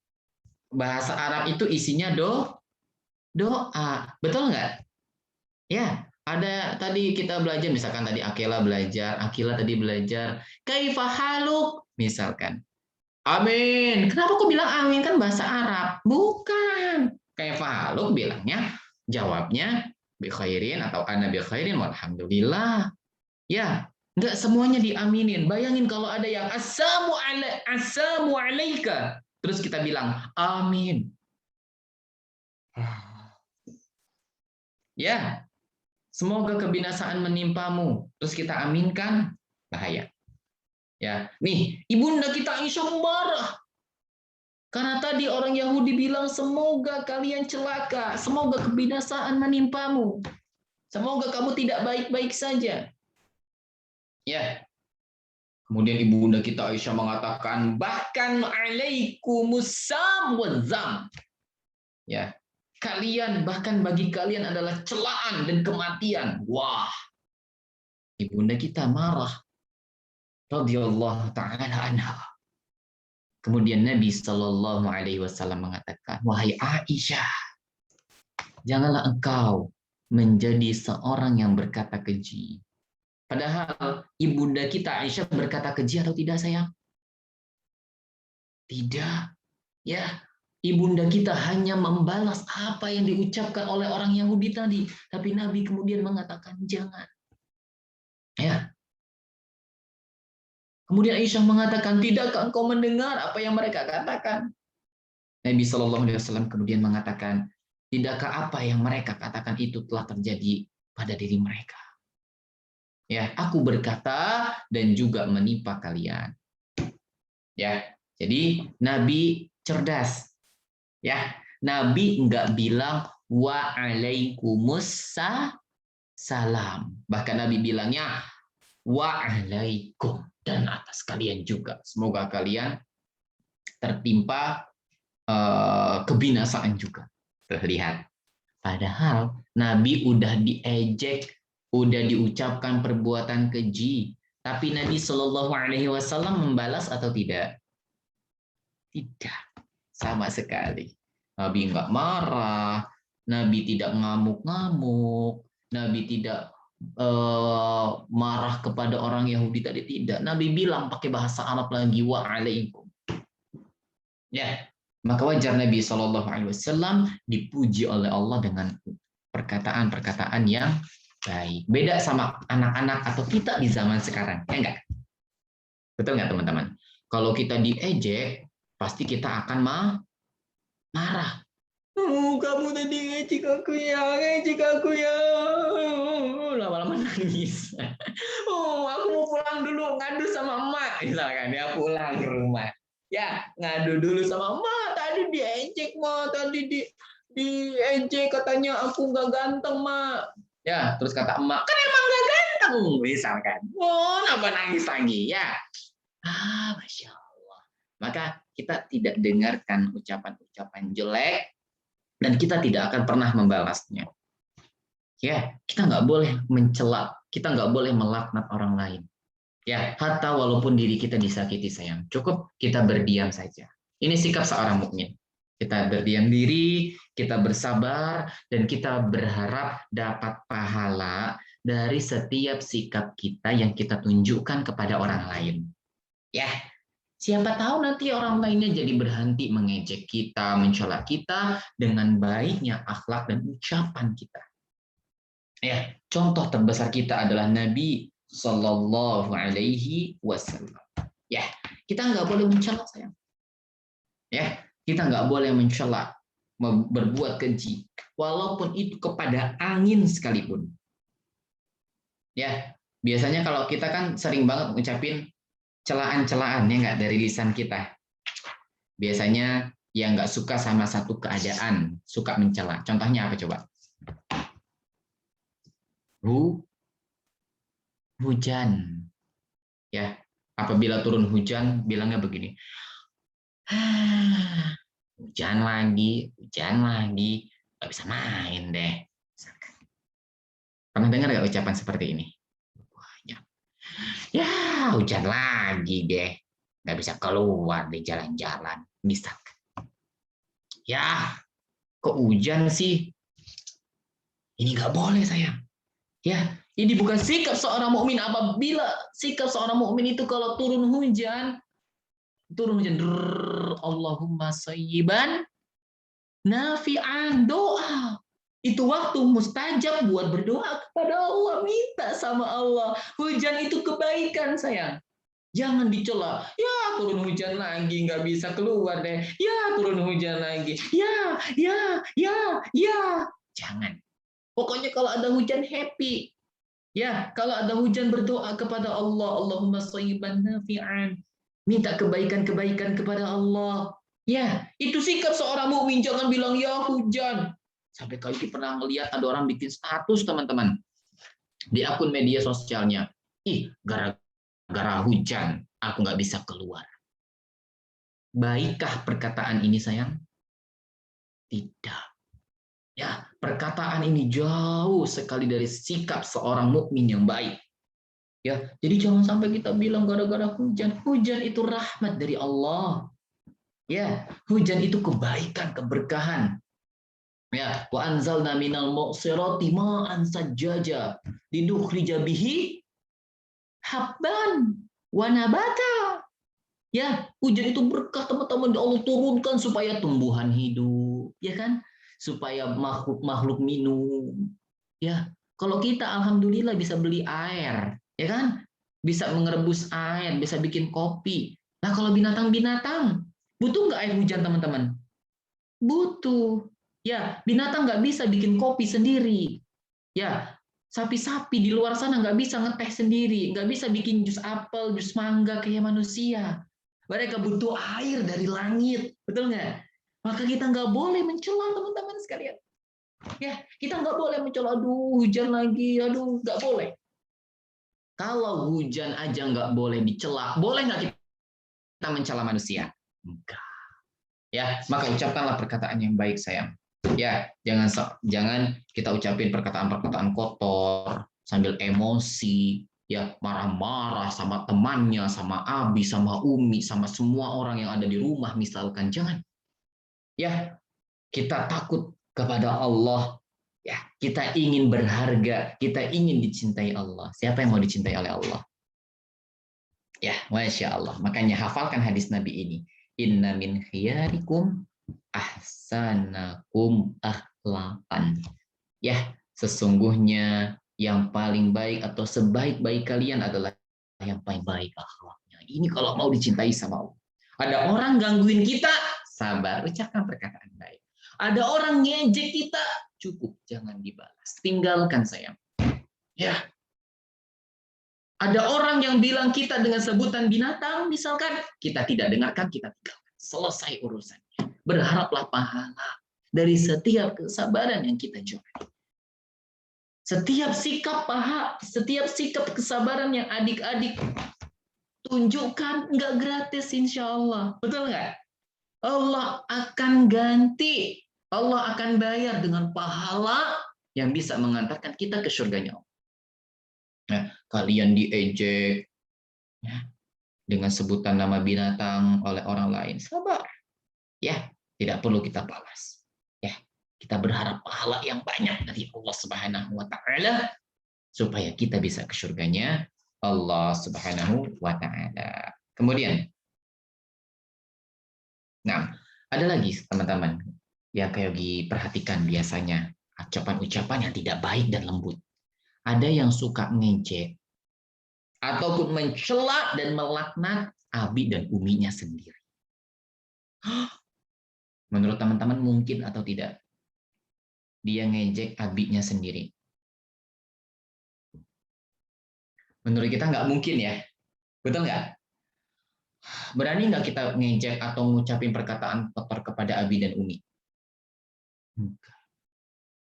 bahasa Arab itu isinya doa. Betul nggak? Ya, ada tadi kita belajar, misalkan tadi Akila tadi belajar, kaifa haluk, misalkan. Amin. Kenapa kok bilang amin, kan bahasa Arab? Bukan. Kaifa haluk bilangnya, jawabnya bi khairin atau ana bi khairin walhamdulillah. Ya, enggak semuanya diaminin. Bayangin kalau ada yang assalamu alaika, terus kita bilang amin. Ya, semoga kebinasaan menimpamu. Terus kita aminkan, bahaya. Ya, nih ibunda kita Aisyah marah. Karena tadi orang Yahudi bilang semoga kalian celaka, semoga kebinasaan menimpamu. Semoga kamu tidak baik-baik saja. Ya. Kemudian ibunda kita Aisyah mengatakan bahkan alaikumusam wadzam. Ya. Kalian, bahkan bagi kalian adalah celaan dan kematian. Wah, ibunda kita marah. Radhiyallahu ta'ala anha. Kemudian Nabi Shallallahu Alaihi Wasallam mengatakan, wahai Aisyah, janganlah engkau menjadi seorang yang berkata keji. Padahal ibunda kita Aisyah berkata keji atau tidak, sayang? Tidak. Ya, ibunda kita hanya membalas apa yang diucapkan oleh orang Yahudi tadi, tapi Nabi kemudian mengatakan jangan. Ya. Kemudian Aisyah mengatakan, tidakkah engkau mendengar apa yang mereka katakan? Nabi Shallallahu Alaihi Wasallam kemudian mengatakan, tidakkah apa yang mereka katakan itu telah terjadi pada diri mereka? Ya, aku berkata dan juga menimpa kalian. Ya, jadi Nabi cerdas. Ya, Nabi enggak bilang wa'alaikumussalam. Bahkan Nabi bilangnya wa'alaikum, dan atas kalian juga. Semoga kalian tertimpa kebinasaan juga. Terlihat. Padahal Nabi udah diejek, udah diucapkan perbuatan keji. Tapi Nabi Shallallahu Alaihi Wasallam membalas atau tidak? Tidak. Sama sekali. Nabi enggak marah, Nabi tidak ngamuk-ngamuk, Nabi tidak marah kepada orang Yahudi tadi, tidak. Nabi bilang pakai bahasa Arab lagi, wa'alaikum. Ya, maka wajar Nabi Shallallahu Alaihi Wasallam dipuji oleh Allah dengan perkataan-perkataan yang baik. Beda sama anak-anak atau kita di zaman sekarang, ya enggak? Betul nggak teman-teman? Kalau kita diejek, pasti kita akan marah. Kamu tadi ngejek aku ya. Lama-lama nangis. Aku mau pulang dulu, ngadu sama emak. Misalkan dia pulang ke rumah. Ya, ngadu dulu sama emak. Tadi diejek, Ma. Tadi diejek, katanya aku nggak ganteng, Ma. Ya, terus kata emak, kan emang nggak ganteng. misalkan. Oh, nambah nangis lagi ya. Masya Allah. Maka kita tidak dengarkan ucapan-ucapan jelek dan kita tidak akan pernah membalasnya. Ya, kita nggak boleh mencela, kita nggak boleh melaknat orang lain. Ya, hatta walaupun diri kita disakiti sayang, cukup kita berdiam saja. Ini sikap seorang mukmin. Kita berdiam diri, kita bersabar, dan kita berharap dapat pahala dari setiap sikap kita yang kita tunjukkan kepada orang lain. Ya, siapa tahu nanti orang lainnya jadi berhenti mengejek kita, mencela kita dengan baiknya akhlak dan ucapan kita. Ya, contoh terbesar kita adalah Nabi Sallallahu Alaihi Wasallam. Ya, kita nggak boleh mencela sayang. Ya, kita nggak boleh mencela, berbuat keji, walaupun itu kepada angin sekalipun. Ya, biasanya kalau kita kan sering banget ngucapin celaan-celaan ya nggak dari lisan kita. Biasanya yang nggak suka sama satu keadaan suka mencela. Contohnya apa coba? Hujan. Ya, apabila turun hujan bilangnya begini. Hujan lagi, nggak bisa main deh. Pernah dengar nggak ucapan seperti ini? Ya, hujan lagi deh, nggak bisa keluar di jalan-jalan. Bisa. Ya, kok hujan sih? Ini nggak boleh sayang. Ya, ini bukan sikap seorang mukmin. Apabila sikap seorang mukmin itu kalau turun hujan, Allahumma sayyiban nafi'an, doa. Itu waktu mustajab buat berdoa kepada Allah, minta sama Allah. Hujan itu kebaikan sayang. Jangan dicela. Ya, turun hujan lagi, nggak bisa keluar deh. Ya, turun hujan lagi. Ya. Jangan. Pokoknya kalau ada hujan happy. Ya, kalau ada hujan berdoa kepada Allah, Allahumma shayyiban nafi'an. Minta kebaikan-kebaikan kepada Allah. Ya, itu sikap seorang mukmin. Jangan bilang ya hujan. Sampai kali ini pernah melihat ada orang bikin status teman-teman di akun media sosialnya. Gara-gara hujan aku nggak bisa keluar. Baikkah perkataan ini sayang? Tidak. Ya, perkataan ini jauh sekali dari sikap seorang mukmin yang baik. Ya, jadi jangan sampai kita bilang gara-gara hujan. Hujan itu rahmat dari Allah. Ya, hujan itu kebaikan, keberkahan. Ya, wa anzalna minal mu'sirati ma'an sajjaja linukhrija bihi habban wa nabata. Ya, hujan itu berkah teman-teman, Allah turunkan supaya tumbuhan hidup, ya kan? Supaya makhluk-makhluk minum. Ya, kalau kita alhamdulillah bisa beli air, ya kan? Bisa mengerebus air, bisa bikin kopi. Nah, kalau binatang-binatang butuh nggak air hujan teman-teman? Butuh. Ya, binatang nggak bisa bikin kopi sendiri. Ya, sapi-sapi di luar sana nggak bisa ngeteh sendiri, nggak bisa bikin jus apel, jus mangga kayak manusia. Mereka butuh air dari langit, betul nggak? Maka kita nggak boleh mencela teman-teman sekalian. Ya, kita nggak boleh mencela, aduh hujan lagi, aduh nggak boleh. Kalau hujan aja nggak boleh dicela, boleh nggak kita mencela manusia? Enggak. Ya, maka ucapkanlah perkataan yang baik sayang. Ya, jangan kita ucapin perkataan-perkataan kotor sambil emosi, ya marah-marah sama temannya, sama Abi, sama Umi, sama semua orang yang ada di rumah misalkan. Jangan. Ya, kita takut kepada Allah. Ya, kita ingin berharga, kita ingin dicintai Allah. Siapa yang mau dicintai oleh Allah? Ya, Masya Allah. Makanya hafalkan hadis Nabi ini. Inna min khiyarikum ahsanakum akhlaqan. Ya, sesungguhnya yang paling baik atau sebaik-baik kalian adalah yang paling baik akhlaknya. Ini kalau mau dicintai sama Allah. Ada orang gangguin kita, sabar, ucapkan perkataan baik. Ada orang ngejek kita, cukup, jangan dibalas. Tinggalkan sayang. Ya. Ada orang yang bilang kita dengan sebutan binatang, misalkan, kita tidak dengarkan, kita tinggalkan. Selesai urusannya. Berharaplah pahala dari setiap kesabaran yang kita jalani. Setiap sikap setiap sikap kesabaran yang adik-adik tunjukkan nggak gratis insya Allah. Betul nggak? Allah akan ganti. Allah akan bayar dengan pahala yang bisa mengantarkan kita ke surganya. Nah, kalian diejek ya, dengan sebutan nama binatang oleh orang lain. Sabar. Ya, tidak perlu kita balas. Ya, kita berharap pahala yang banyak dari Allah Subhanahu wa taala supaya kita bisa ke surganya Allah Subhanahu wa taala. Kemudian, nah, ada lagi teman-teman yang kayak diperhatikan biasanya ucapan-ucapan yang tidak baik dan lembut. Ada yang suka ngejek ataupun mencela dan melaknat abi dan uminya sendiri. Menurut teman-teman mungkin atau tidak dia ngejek abinya sendiri? Menurut kita nggak mungkin ya, betul nggak? Berani nggak kita ngejek atau ngucapin perkataan kotor kepada abi dan umi? Enggak.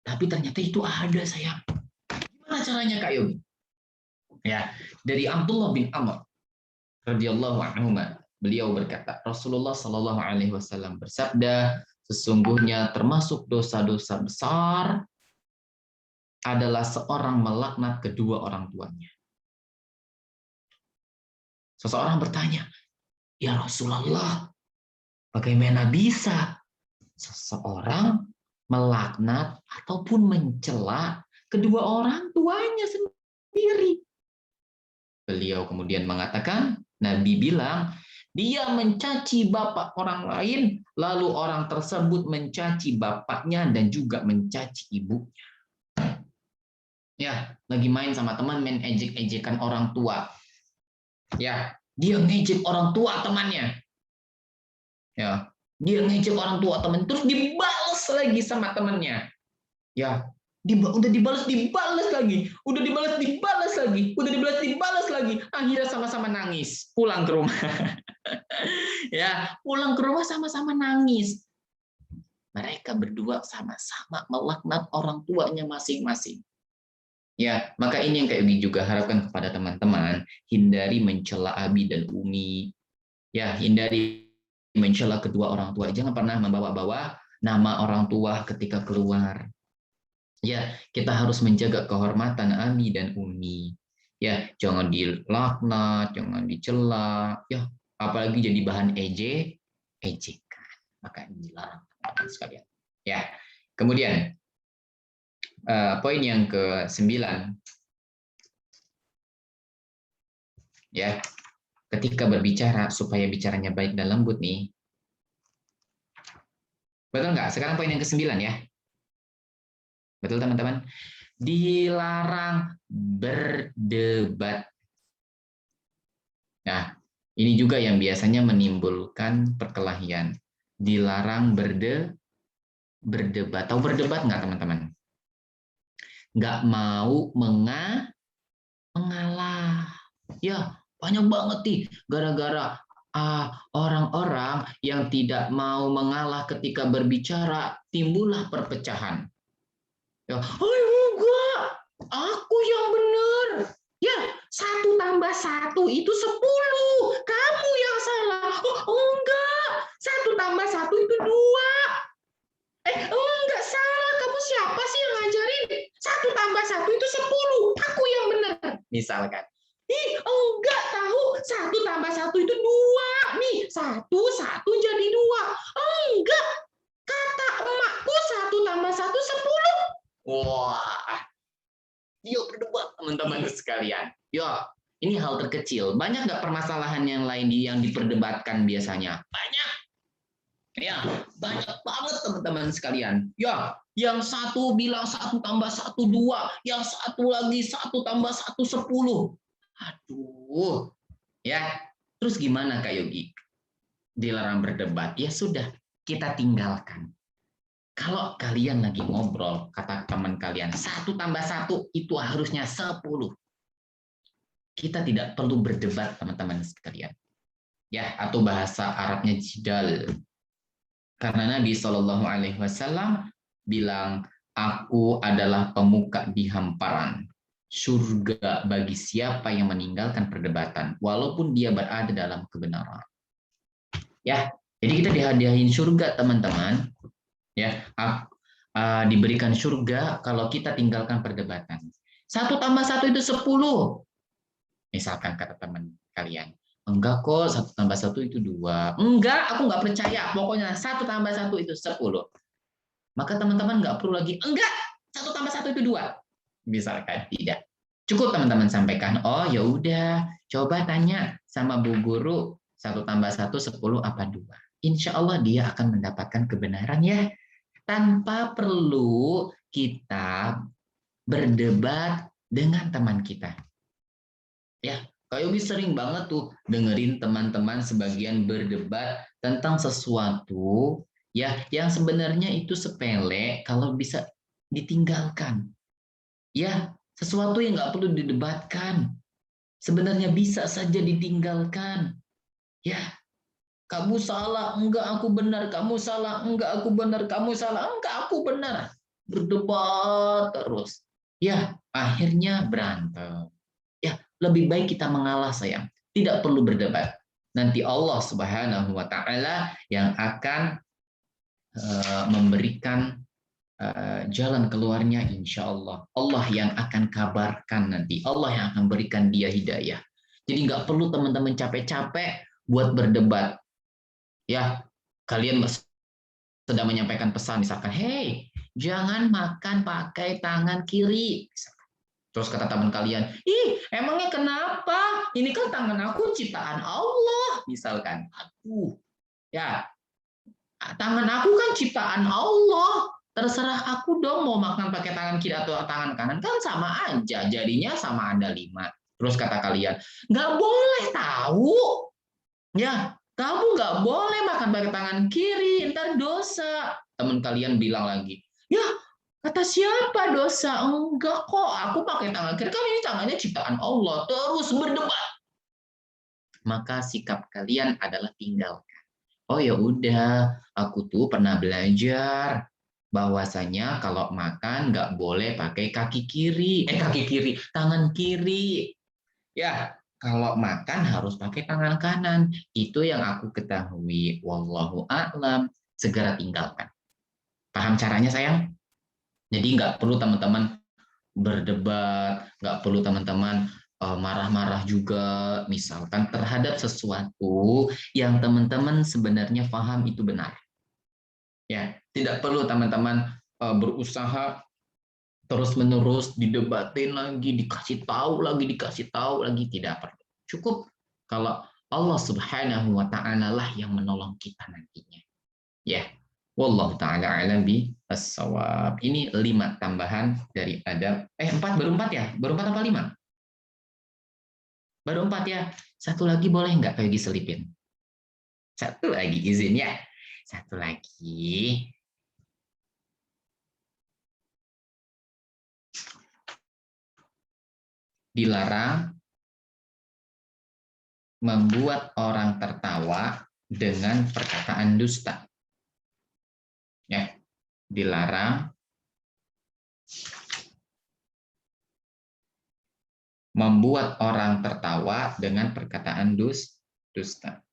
Tapi ternyata itu ada, sayang. Gimana caranya, Kak Yogi? Ya, dari Abdullah bin Amr radhiyallahu anhu, beliau berkata, Rasulullah Shallallahu alaihi wasallam bersabda, sesungguhnya termasuk dosa-dosa besar adalah seorang melaknat kedua orang tuanya. Seseorang bertanya, ya Rasulullah, bagaimana bisa seseorang melaknat ataupun mencela kedua orang tuanya sendiri? Beliau kemudian mengatakan, Nabi bilang, dia mencaci bapak orang lain, lalu orang tersebut mencaci bapaknya dan juga mencaci ibunya. Ya, lagi main sama teman, main ejek-ejekan orang tua. Ya, dia ngejek orang tua temannya. Ya, dia ngejek orang tua teman, terus dibalas lagi sama temannya. Ya, udah dibalas lagi, udah dibalas lagi. Akhirnya sama-sama nangis, pulang ke rumah. Ya, pulang ke rumah sama-sama nangis. Mereka berdua sama-sama melaknat orang tuanya masing-masing. Ya, maka ini yang kayak juga harapkan kepada teman-teman, hindari mencela abi dan umi. Ya, hindari mencela kedua orang tua. Jangan pernah membawa-bawa nama orang tua ketika keluar. Ya, kita harus menjaga kehormatan abi dan umi. Ya, jangan dilaknat, jangan dicela. Ya, apalagi jadi bahan ejekan. Maka ini dilarang teman-teman sekalian. Ya, kemudian poin yang ke-9, ya, ketika berbicara supaya bicaranya baik dan lembut nih. Betul nggak? Sekarang poin yang ke-9 ya. Betul teman-teman? Dilarang berdebat. Nah, ini juga yang biasanya menimbulkan perkelahian. Dilarang berdebat. Tahu berdebat nggak teman-teman? Nggak mau mengalah. Ya, banyak banget nih gara-gara orang-orang yang tidak mau mengalah ketika berbicara, timbullah perpecahan. Ya, enggak, aku yang benar. Ya, 1 tambah 1 itu 10. Kamu yang salah. Oh, enggak, 1 tambah 1 itu 2. Enggak salah. Kamu siapa sih yang ngajarin? 1 tambah 1 itu 10. Aku yang benar. Misalkan. Enggak tahu. 1 tambah 1 itu 2. Nih, 1 jadi 2. Enggak. Kata emakku 1 tambah 1 10. Wah, dia berdebat teman-teman sekalian. Ya, ini hal terkecil. Banyak nggak permasalahan yang lain yang diperdebatkan biasanya? Banyak. Ya, banyak banget teman-teman sekalian. Ya, yang satu bilang 1 tambah 1 2, yang satu lagi 1 tambah 1 10. Aduh. Ya, terus gimana Kak Yogi? Dilarang berdebat. Ya sudah, kita tinggalkan. Kalau kalian lagi ngobrol, kata teman kalian, 1 tambah 1 itu harusnya 10. Kita tidak perlu berdebat, teman-teman sekalian. Ya, atau bahasa Arabnya jidal. Karena Nabi Shallallahu alaihi wasallam bilang, Aku adalah pemuka di hamparan. Surga bagi siapa yang meninggalkan perdebatan, walaupun dia berada dalam kebenaran. Ya, jadi kita dihadiahin surga, teman-teman. Ya, diberikan surga kalau kita tinggalkan perdebatan. 1+1 itu 10. Misalkan kata teman kalian, enggak kok 1+1 itu 2. Enggak, aku nggak percaya. Pokoknya 1+1 itu 10. Maka teman-teman nggak perlu lagi, enggak, 1+1 itu 2. Misalkan tidak. Cukup teman-teman sampaikan, oh ya udah, coba tanya sama Bu Guru, 1+1 10 apa 2. Insya Allah dia akan mendapatkan kebenaran ya. Tanpa perlu kita berdebat dengan teman kita. Ya, Kak Yogi sering banget tuh dengerin teman-teman sebagian berdebat tentang sesuatu ya yang sebenarnya itu sepele kalau bisa ditinggalkan. Ya, sesuatu yang nggak perlu didebatkan. Sebenarnya bisa saja ditinggalkan. Ya, kamu salah, enggak aku benar, kamu salah, enggak aku benar, kamu salah, enggak aku benar. Berdebat terus. Ya, akhirnya berantem. Ya, lebih baik kita mengalah, sayang. Tidak perlu berdebat. Nanti Allah Subhanahu wa taala yang akan memberikan jalan keluarnya, insya Allah. Allah yang akan kabarkan nanti. Allah yang akan berikan dia hidayah. Jadi nggak perlu teman-teman capek-capek buat berdebat. Ya, kalian sedang menyampaikan pesan, misalkan, hey, jangan makan pakai tangan kiri. Terus kata teman kalian, ih, emangnya kenapa? Ini kan tangan aku ciptaan Allah. Misalkan, aduh, ya, tangan aku kan ciptaan Allah. Terserah aku dong mau makan pakai tangan kiri atau tangan kanan, kan sama aja, jadinya sama ada 5. Terus kata kalian, nggak boleh tahu, ya, kamu nggak boleh makan pakai tangan kiri, ntar dosa. Teman kalian bilang lagi, ya, kata siapa dosa? Enggak kok, aku pakai tangan kiri, kan ini tangannya ciptaan Allah. Terus berdebat. Maka sikap kalian adalah tinggalkan. Oh ya udah, aku tuh pernah belajar bahwasanya kalau makan nggak boleh pakai kaki kiri, tangan kiri. Ya, kalau makan harus pakai tangan kanan. Itu yang aku ketahui. Wallahu a'lam. Segera tinggalkan. Paham caranya, sayang? Jadi nggak perlu teman-teman berdebat, nggak perlu teman-teman marah-marah juga, misalkan terhadap sesuatu yang teman-teman sebenarnya paham itu benar. Ya, tidak perlu teman-teman berusaha terus-menerus didebatin lagi, dikasih tahu lagi, tidak perlu. Cukup kalau Allah Subhanahu wa taala lah yang menolong kita nantinya. Ya. Wallahu taala alam bi as-shawab. Ini 5 tambahan dari adab. 4 baru 4 ya? Baru 4 apa 5? Baru 4 ya. Satu lagi boleh nggak kayak diselipin? Satu lagi izin ya. Satu lagi. Dilarang membuat orang tertawa dengan perkataan dusta. Ya, dilarang membuat orang tertawa dengan perkataan dusta.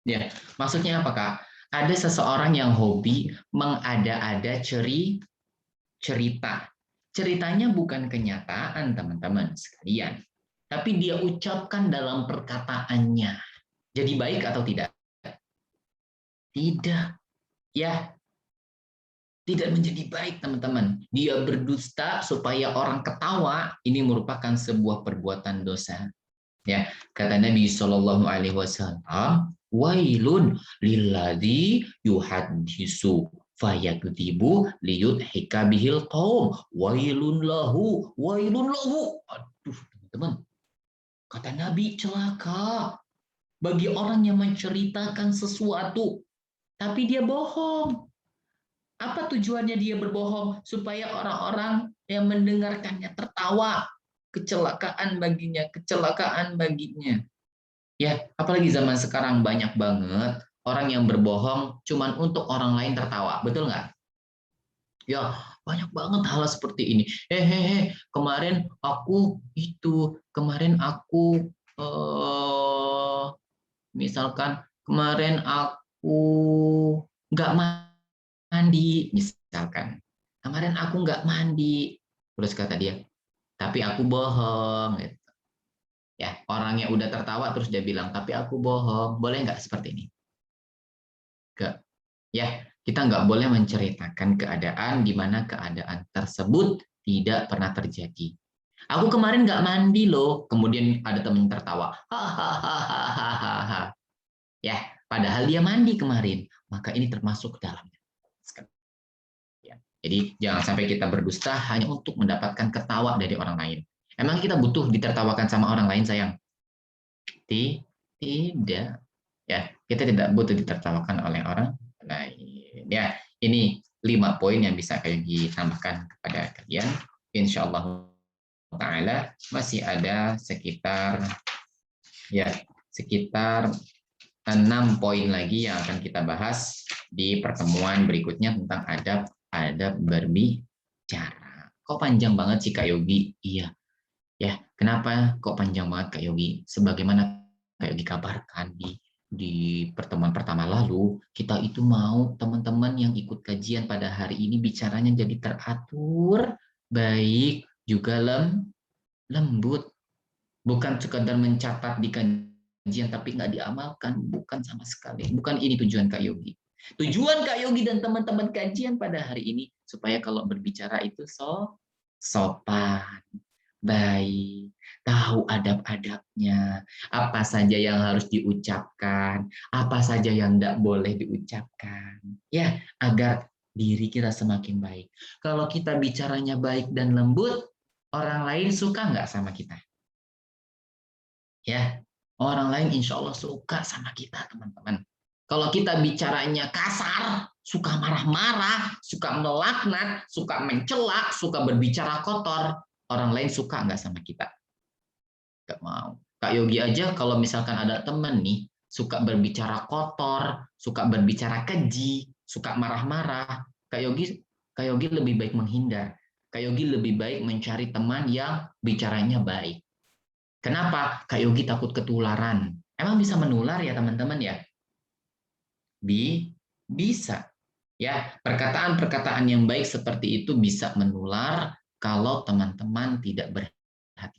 Ya, maksudnya apa, Kak? Ada seseorang yang hobi mengada-ada cerita. Ceritanya bukan kenyataan, teman-teman sekalian, tapi dia ucapkan dalam perkataannya. Jadi baik atau tidak? Tidak. Ya, tidak menjadi baik, teman-teman. Dia berdusta supaya orang ketawa, ini merupakan sebuah perbuatan dosa. Ya, kata Nabi Shallallahu alaihi wasallam, wailun lilladzi yuhaddisu fayakdzibu liyudhika bihil qaum. Wailun lahu, wailun lahu. Aduh, teman-teman. Kata Nabi, celaka bagi orang yang menceritakan sesuatu tapi dia bohong. Apa tujuannya dia berbohong? Supaya orang-orang yang mendengarkannya tertawa. Kecelakaan baginya, kecelakaan baginya. Ya, apalagi zaman sekarang banyak banget orang yang berbohong cuman untuk orang lain tertawa. Betul nggak? Ya, banyak banget hal seperti ini. Kemarin aku itu, kemarin aku misalkan kemarin aku nggak mandi, misalkan. Kemarin aku nggak mandi. Terus kata dia, tapi aku bohong. Gitu. Ya, orangnya udah tertawa terus dia bilang, tapi aku bohong. Boleh nggak seperti ini? Nggak. Ya, kita nggak boleh menceritakan keadaan di mana keadaan tersebut tidak pernah terjadi. Aku kemarin nggak mandi loh. Kemudian ada temen tertawa. Hahaha. Ya, padahal dia mandi kemarin. Maka ini termasuk dalamnya. Ya. Jadi jangan sampai kita berdusta hanya untuk mendapatkan ketawa dari orang lain. Emang kita butuh ditertawakan sama orang lain, sayang? Tidak. Ya, kita tidak butuh ditertawakan oleh orang lain. Ya, ini 5 poin yang bisa kayak ditambahkan kepada kalian. Insya Allah Ta'ala masih ada sekitar 6 poin lagi yang akan kita bahas di pertemuan berikutnya tentang adab berbicara. Kok panjang banget sih Kak Yogi? Iya. Ya, kenapa kok panjang banget Kak Yogi? Sebagaimana Kak Yogi kabarkan di pertemuan pertama lalu, kita itu mau teman-teman yang ikut kajian pada hari ini bicaranya jadi teratur, baik, juga lembut. Bukan sekadar mencatat di kajian tapi nggak diamalkan, bukan sama sekali. Bukan ini tujuan Kak Yogi. Tujuan Kak Yogi dan teman-teman kajian pada hari ini supaya kalau berbicara itu sopan, baik, tahu adab-adabnya, apa saja yang harus diucapkan, apa saja yang tidak boleh diucapkan, ya, agar diri kita semakin baik. Kalau kita bicaranya baik dan lembut, orang lain suka nggak sama kita? Ya, orang lain insya Allah suka sama kita, teman-teman. Kalau kita bicaranya kasar, suka marah-marah, suka melaknat, suka mencela, suka berbicara kotor, orang lain suka nggak sama kita? Nggak mau. Kak Yogi aja kalau misalkan ada temen nih, suka berbicara kotor, suka berbicara keji, suka marah-marah, Kak Yogi lebih baik menghindar. Kak Yogi lebih baik mencari teman yang bicaranya baik. Kenapa? Kak Yogi takut ketularan. Emang bisa menular ya teman-teman ya? Bisa. Ya, perkataan-perkataan yang baik seperti itu bisa menular kalau teman-teman tidak berhati-hati.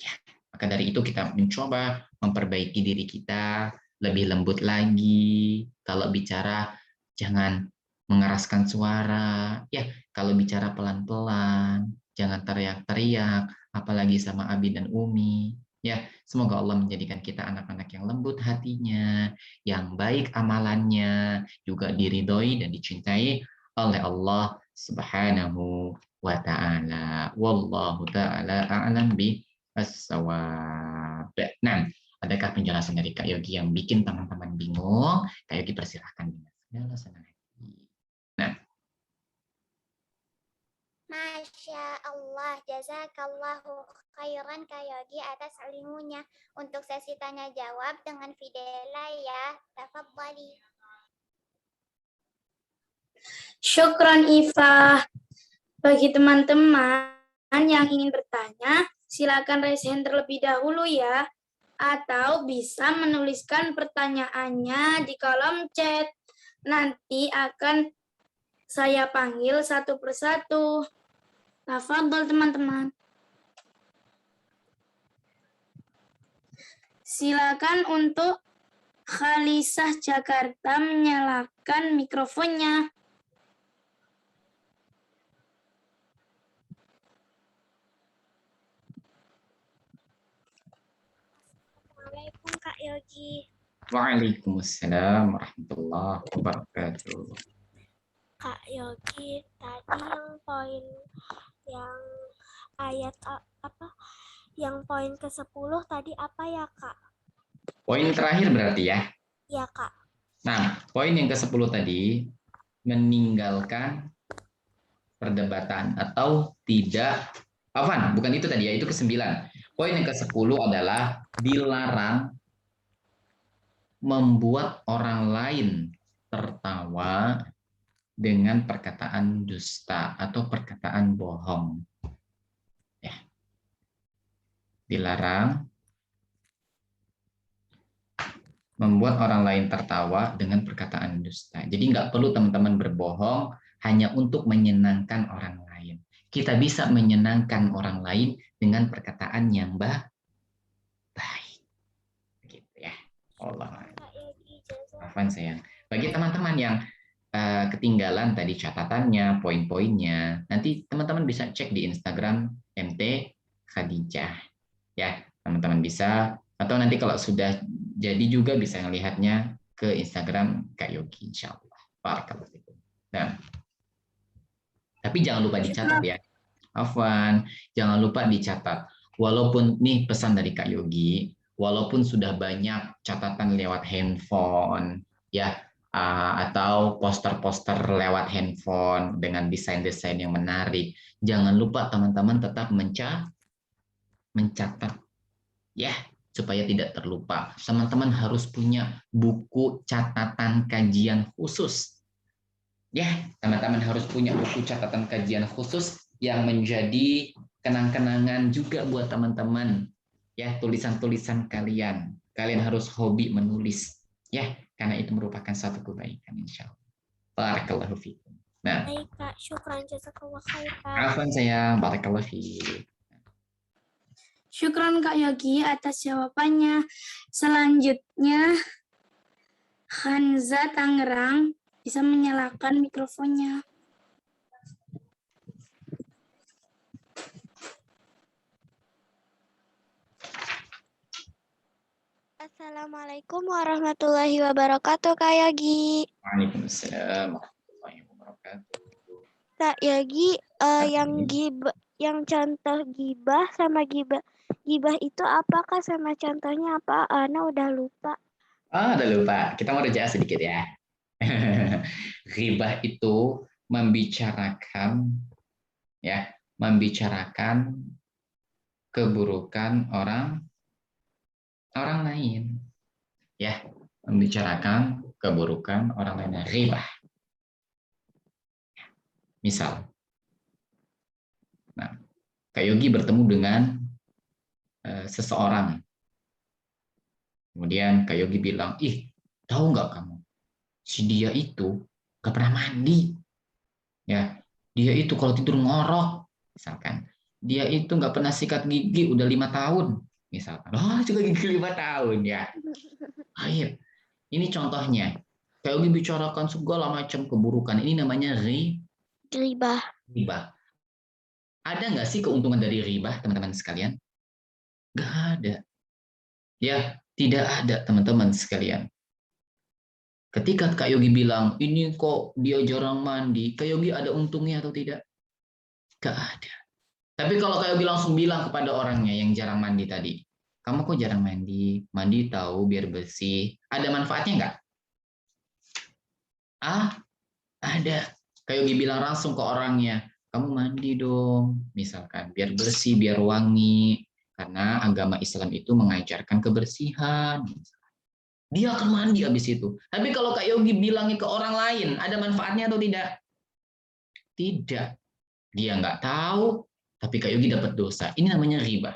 Ya, maka dari itu kita mencoba memperbaiki diri kita lebih lembut lagi. Kalau bicara jangan mengeraskan suara. Ya, kalau bicara pelan-pelan, jangan teriak-teriak, apalagi sama Abi dan Umi. Ya, semoga Allah menjadikan kita anak-anak yang lembut hatinya, yang baik amalannya, juga diridhoi dan dicintai oleh Allah Subhanahu wa taala. Wallahu taala a'lam bi as-shawab. Nah, adakah penjelasan dari Kak Yogi yang bikin teman-teman bingung? Kak Yogi persilahkan dengan segala senang hati. Nah, Masya Allah, jazakallahu khairan Kak Yogi atas ilmunya. Untuk sesi tanya jawab dengan Fidela ya, tafadhali. Syukron Ifah. Bagi teman-teman yang ingin bertanya, silakan raise hand terlebih dahulu ya. Atau bisa menuliskan pertanyaannya di kolom chat. Nanti akan saya panggil satu persatu. Tafadhol teman-teman. Silakan untuk Khalisah Jakarta menyalakan mikrofonnya. Assalamualaikum Kak Yogi. waalaikumsalam warahmatullahi wabarakatuh. Kak Yogi, tadi yang poin yang ayat apa? Yang poin ke-10 tadi apa ya, Kak? Poin terakhir berarti ya. Ya, Kak. Nah, poin yang ke-10 tadi meninggalkan perdebatan atau tidak. Afwan, bukan itu tadi ya, itu ke-9. Poin yang ke-10 adalah membuat orang lain tertawa dengan perkataan dusta atau perkataan bohong. Ya. Dilarang membuat orang lain tertawa dengan perkataan dusta. Jadi nggak perlu teman-teman berbohong hanya untuk menyenangkan orang lain. Kita bisa menyenangkan orang lain dengan perkataan yang baik. Gitu ya. Allah. Afwan sayang. Bagi teman-teman yang ketinggalan tadi catatannya, poin-poinnya, nanti teman-teman bisa cek di Instagram MT Khadijah. Ya, teman-teman bisa, atau nanti kalau sudah jadi juga bisa melihatnya ke Instagram Kak Yogi, insya Allah. Barakallahu fikum. Nah, tapi jangan lupa dicatat ya. Afwan, jangan lupa dicatat. Walaupun nih pesan dari Kak Yogi, walaupun sudah banyak catatan lewat handphone, ya, atau poster-poster lewat handphone dengan desain-desain yang menarik, jangan lupa teman-teman tetap mencatat, ya, supaya tidak terlupa. Teman-teman harus punya buku catatan kajian khusus. Ya, teman-teman harus punya buku catatan kajian khusus yang menjadi kenang-kenangan juga buat teman-teman. Ya, tulisan-tulisan kalian. Kalian harus hobi menulis. Ya, karena itu merupakan satu kebaikan, insya Allah. Barakallahu fikum. Nah, Baik Kak, syukran jazakallah khair Kak. afwan sayang, barakallahu fikum. Syukron Kak Yogi atas jawabannya. Selanjutnya, Hanza Tangerang bisa menyalakan mikrofonnya. Assalamualaikum warahmatullahi wabarakatuh Kak Yogi. Waalaikumsalam warahmatullahi wabarakatuh. Kak Yogi, yang contoh gibah sama gibah itu apakah sama contohnya apa? Ana udah lupa. Udah lupa. Kita mau rujak sedikit ya. Ghibah itu membicarakan keburukan orang lain. Ya, membicarakan keburukan orang lain. Ghibah. Misal, nah, Kak Yogi bertemu dengan seseorang. Kemudian Kak Yogi bilang, ih, tahu nggak kamu? Si dia itu nggak pernah mandi. Ya, dia itu kalau tidur ngorok, misalkan. Dia itu nggak pernah sikat gigi udah 5 tahun, misalkan. Oh, juga gigi 5 tahun ya. Ayo, ini contohnya. Kayak Yogi bicarakan segala macam keburukan. Ini namanya Gibah. ribah. Ada nggak sih keuntungan dari ribah, teman-teman sekalian? Nggak ada. Ya, tidak ada, teman-teman sekalian. Ketika Kak Yogi bilang, ini kok dia jarang mandi, Kak Yogi ada untungnya atau tidak? Nggak ada. Tapi kalau Kak Yogi langsung bilang kepada orangnya yang jarang mandi tadi, kamu kok jarang mandi? Mandi tahu biar bersih. Ada manfaatnya nggak? Ada. Kak Yogi bilang langsung ke orangnya, kamu mandi dong, misalkan, biar bersih, biar wangi. Karena agama Islam itu mengajarkan kebersihan. Dia akan mandi habis itu. Tapi kalau Kak Yogi bilangnya ke orang lain, ada manfaatnya atau tidak? Tidak. Dia nggak tahu, tapi Kak Yogi dapat dosa. Ini namanya riba.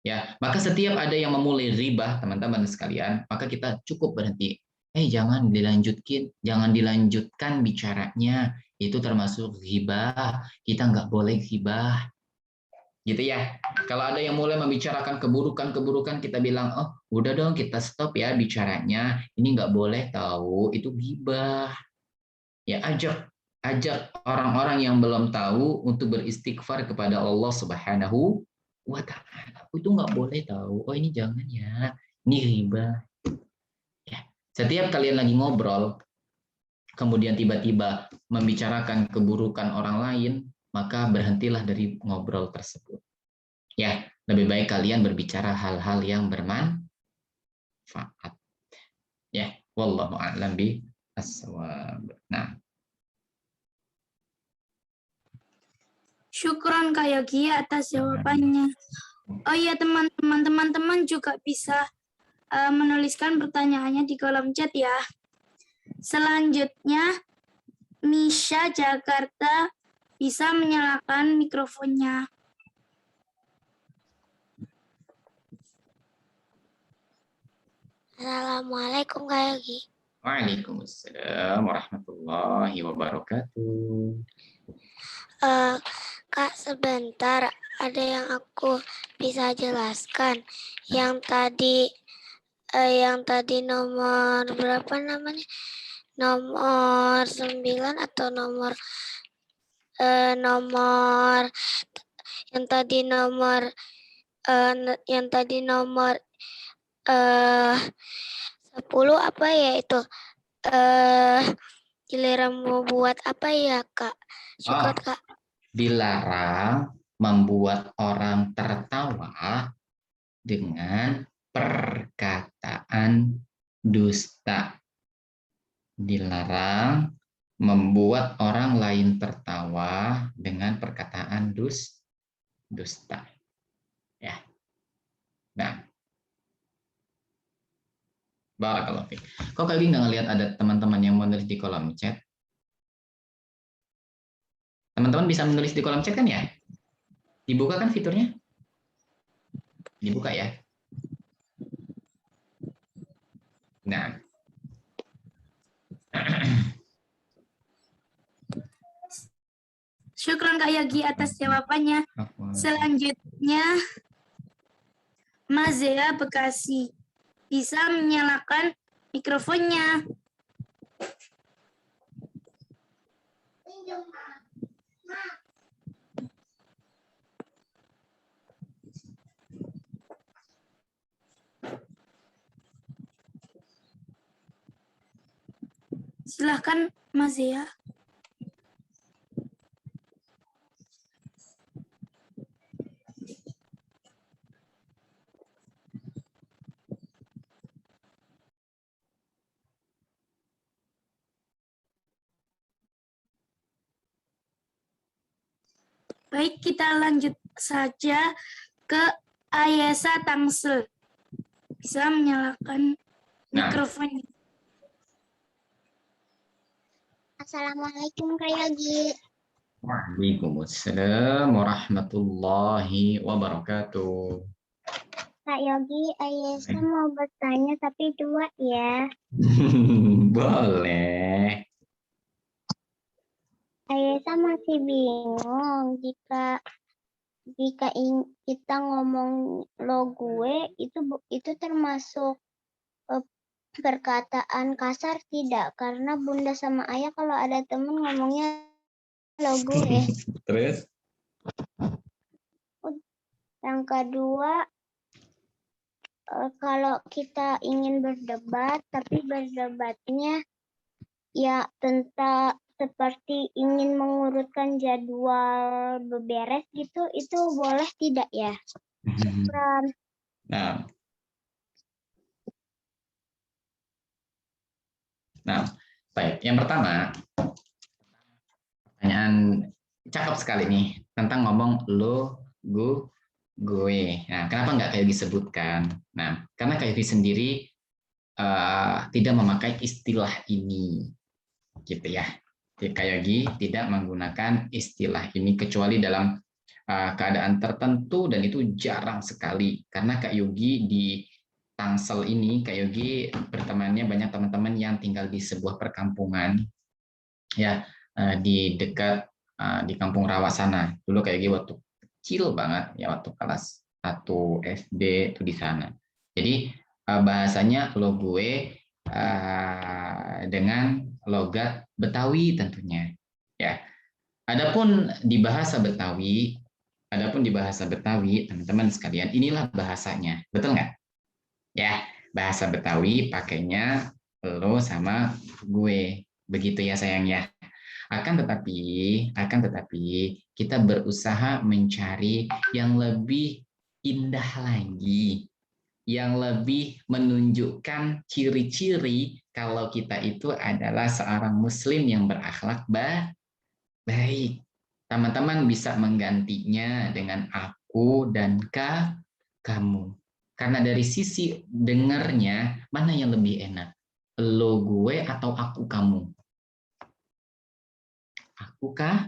Ya, maka setiap ada yang memulai riba, teman-teman sekalian, maka kita cukup berhenti. Jangan dilanjutkan bicaranya. Itu termasuk riba. Kita nggak boleh riba. Gitu ya. Kalau ada yang mulai membicarakan keburukan-keburukan, kita bilang, oh udah dong kita stop ya bicaranya. Ini nggak boleh tahu, itu ghibah. Ya, ajak orang-orang yang belum tahu untuk beristighfar kepada Allah Subhanahu wa Ta'ala. Itu nggak boleh tahu. Oh ini jangan ya, ini ghibah. Ya. Setiap kalian lagi ngobrol, kemudian tiba-tiba membicarakan keburukan orang lain, maka berhentilah dari ngobrol tersebut. Ya, lebih baik kalian berbicara hal-hal yang bermanfaat. Ya, wallahu a'lam bishawab. Nah, Syukron Kak Yogi atas jawabannya. Oh iya teman-teman juga bisa menuliskan pertanyaannya di kolom chat ya. Selanjutnya, Misha Jakarta bisa menyalakan mikrofonnya. Assalamualaikum Kak Yogi. Waalaikumsalam warahmatullahi wabarakatuh. Kak, sebentar, ada yang aku bisa jelaskan. Yang tadi nomor berapa namanya? Nomor 9 atau nomor yang tadi nomor 10 apa ya itu? Giliran mau buat apa ya, Kak? Syukur, Kak. Dilarang membuat orang tertawa dengan perkataan dusta. Dilarang membuat orang lain tertawa dengan perkataan dusta. Ya. Nah, barakallahu fiik. Kok kali nggak ngelihat ada teman-teman yang menulis di kolom chat? Teman-teman bisa menulis di kolom chat kan ya? Dibuka kan fiturnya? Dibuka ya. Nah. Syukron Kak Yogi atas jawabannya. Selanjutnya, Mazea Bekasi bisa menyalakan mikrofonnya. Silahkan Mazea. Baik, kita lanjut saja ke Ayesa Tangsel. Bisa menyalakan mikrofonnya. Assalamualaikum Kak Yogi. Waalaikumsalam warahmatullahi wabarakatuh. Kak Yogi, Ayesa mau bertanya tapi 2 ya. Boleh. Ayesa masih bingung jika kita ngomong lo gue itu termasuk perkataan kasar tidak? Karena bunda sama ayah kalau ada temen ngomongnya lo gue. Terus? Yang kedua, kalau kita ingin berdebat tapi berdebatnya ya tentang seperti ingin mengurutkan jadwal beberes gitu, itu boleh tidak ya? Nah, baik. Yang pertama, pertanyaan cakep sekali nih tentang ngomong lo, gue. Nah, kenapa nggak kayak disebutkan? Nah, karena kayak sendiri tidak memakai istilah ini, gitu ya. Kak Yogi tidak menggunakan istilah ini kecuali dalam keadaan tertentu dan itu jarang sekali karena Kak Yogi di Tangsel ini Kak Yogi bertemannya banyak teman-teman yang tinggal di sebuah perkampungan ya di dekat di Kampung Rawa sana. Dulu Kak Yogi waktu kecil banget ya waktu kelas 1 SD itu di sana. Jadi bahasanya lo gue dengan logat Betawi tentunya ya. Adapun di bahasa Betawi teman-teman sekalian inilah bahasanya, betul nggak? Ya, bahasa Betawi pakainya lo sama gue, begitu ya sayang ya. Akan tetapi kita berusaha mencari yang lebih indah lagi, yang lebih menunjukkan ciri-ciri kalau kita itu adalah seorang muslim yang berakhlak baik. Teman-teman bisa menggantinya dengan aku dan kamu. Karena dari sisi dengarnya, mana yang lebih enak? Lo, gue, atau aku, kamu? Aku kah?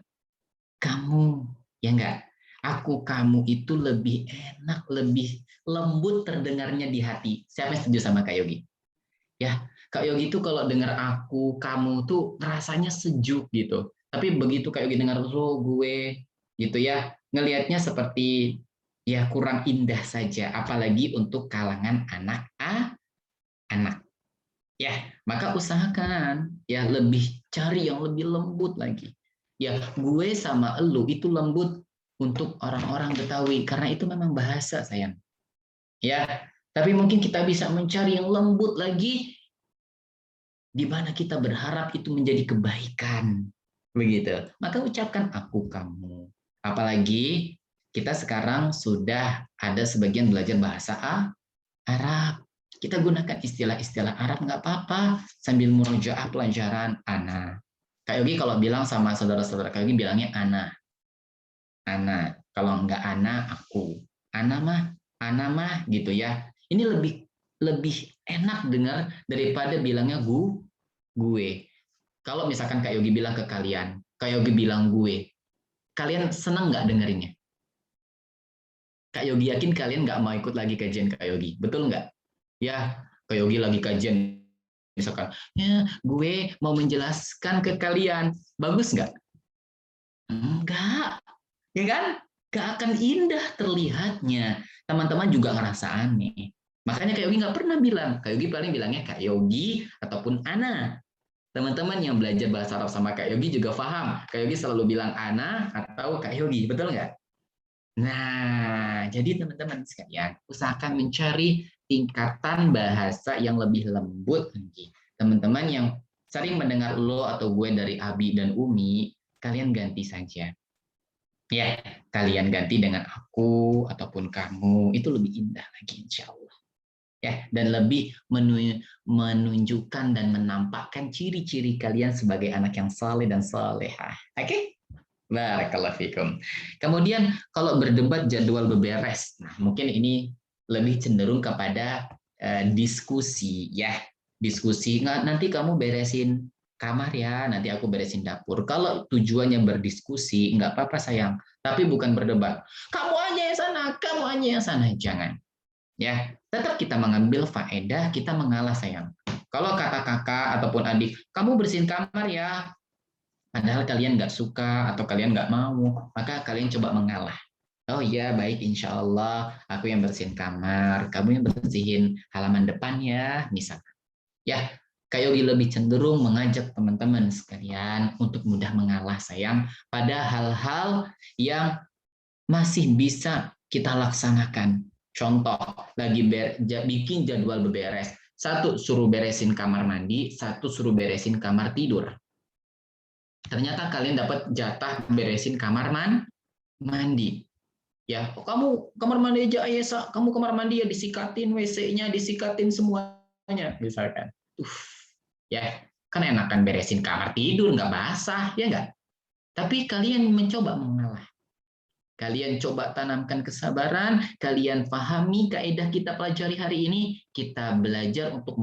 Kamu. Ya enggak? Aku, kamu itu lebih enak, lebih lembut terdengarnya di hati. Siapa yang setuju sama Kak Yogi? Ya, Kak Yogi itu kalau dengar aku, kamu tuh rasanya sejuk gitu. Tapi begitu Kak Yogi dengar lo, gue, gitu ya, ngelihatnya seperti ya kurang indah saja. Apalagi untuk kalangan anak. Ya, maka usahakan ya lebih cari yang lebih lembut lagi. Ya, gue sama elu itu lembut untuk orang-orang Betawi karena itu memang bahasa, sayang. Ya, tapi mungkin kita bisa mencari yang lembut lagi di mana kita berharap itu menjadi kebaikan. Begitu. Maka ucapkan aku, kamu. Apalagi kita sekarang sudah ada sebagian belajar bahasa Arab. Kita gunakan istilah-istilah Arab nggak apa-apa sambil murojaah pelajaran ana. Kak Yogi kalau bilang sama saudara-saudara Kak Yogi bilangnya ana. Kalau nggak ana, aku. Ana mah gitu ya. Ini lebih enak dengar daripada bilangnya gue. Kalau misalkan Kak Yogi bilang ke kalian, Kak Yogi bilang gue, kalian senang nggak dengerinnya? Kak Yogi yakin kalian nggak mau ikut lagi kajian Kak Yogi, betul nggak? Ya, Kak Yogi lagi kajian, misalkan, ya gue mau menjelaskan ke kalian, bagus nggak? Enggak, ya kan? Nggak akan indah terlihatnya. Teman-teman juga ngerasa aneh. Makanya Kak Yogi nggak pernah bilang, Kak Yogi paling bilangnya Kak Yogi ataupun Ana. Teman-teman yang belajar bahasa Arab sama Kak Yogi juga paham. Kak Yogi selalu bilang Ana atau Kak Yogi, betul nggak? Nah, jadi teman-teman sekalian, usahakan mencari tingkatan bahasa yang lebih lembut lagi. Teman-teman yang sering mendengar lo atau gue dari Abi dan Umi, kalian ganti saja. Ya, kalian ganti dengan aku ataupun kamu, itu lebih indah lagi insya Allah. Ya, dan lebih menunjukkan dan menampakkan ciri-ciri kalian sebagai anak yang saleh dan salehah. Oke? Barakallahu fikum. Kemudian kalau berdebat jadwal beberes. Nah, mungkin ini lebih cenderung kepada diskusi ya. Diskusi, nanti kamu beresin kamar ya, nanti aku beresin dapur. Kalau tujuannya berdiskusi, nggak apa-apa sayang. Tapi bukan berdebat. Kamu aja yang sana, kamu aja yang sana. Jangan. Ya, tetap kita mengambil faedah, kita mengalah sayang. Kalau kata kakak ataupun adik, kamu bersihin kamar ya, padahal kalian nggak suka atau kalian nggak mau, maka kalian coba mengalah. Oh iya, baik, insya Allah aku yang bersihin kamar, kamu yang bersihin halaman depan ya, misalkan. Ya, Kak Yogi lebih cenderung mengajak teman-teman sekalian untuk mudah mengalah sayang pada hal-hal yang masih bisa kita laksanakan. Contoh, lagi bikin jadwal beberes. Satu, suruh beresin kamar mandi, satu suruh beresin kamar tidur. Ternyata kalian dapat jatah beresin kamar mandi. Ya, kamu kamar mandi aja Ayesa, kamu kamar mandi ya disikatin WC-nya, disikatin semuanya, misalkan. Ya, kan enakan beresin kamar tidur nggak basah, ya nggak? Tapi kalian mencoba mengalah. Kalian coba tanamkan kesabaran, kalian pahami kaidah kita pelajari hari ini, kita belajar untuk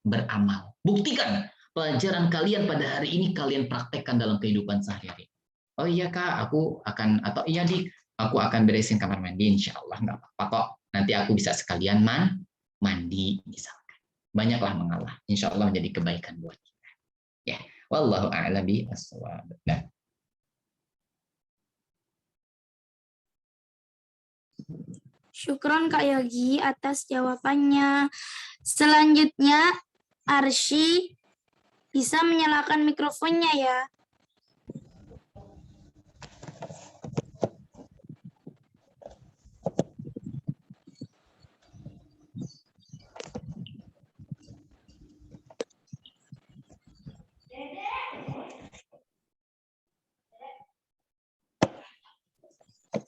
beramal. Buktikan pelajaran kalian pada hari ini kalian praktekkan dalam kehidupan sehari-hari. Oh iya Kak, aku akan, atau iya Dik, aku akan beresin kamar mandi, insya Allah nggak apa-apa kok. Nanti aku bisa sekalian mandi, misalkan. Banyaklah mengalah, insya Allah menjadi kebaikan buat kita. Ya, wallahu a'lam bishawab. Nah, Syukron Kak Yogi atas jawabannya. Selanjutnya, Arsy bisa menyalakan mikrofonnya ya.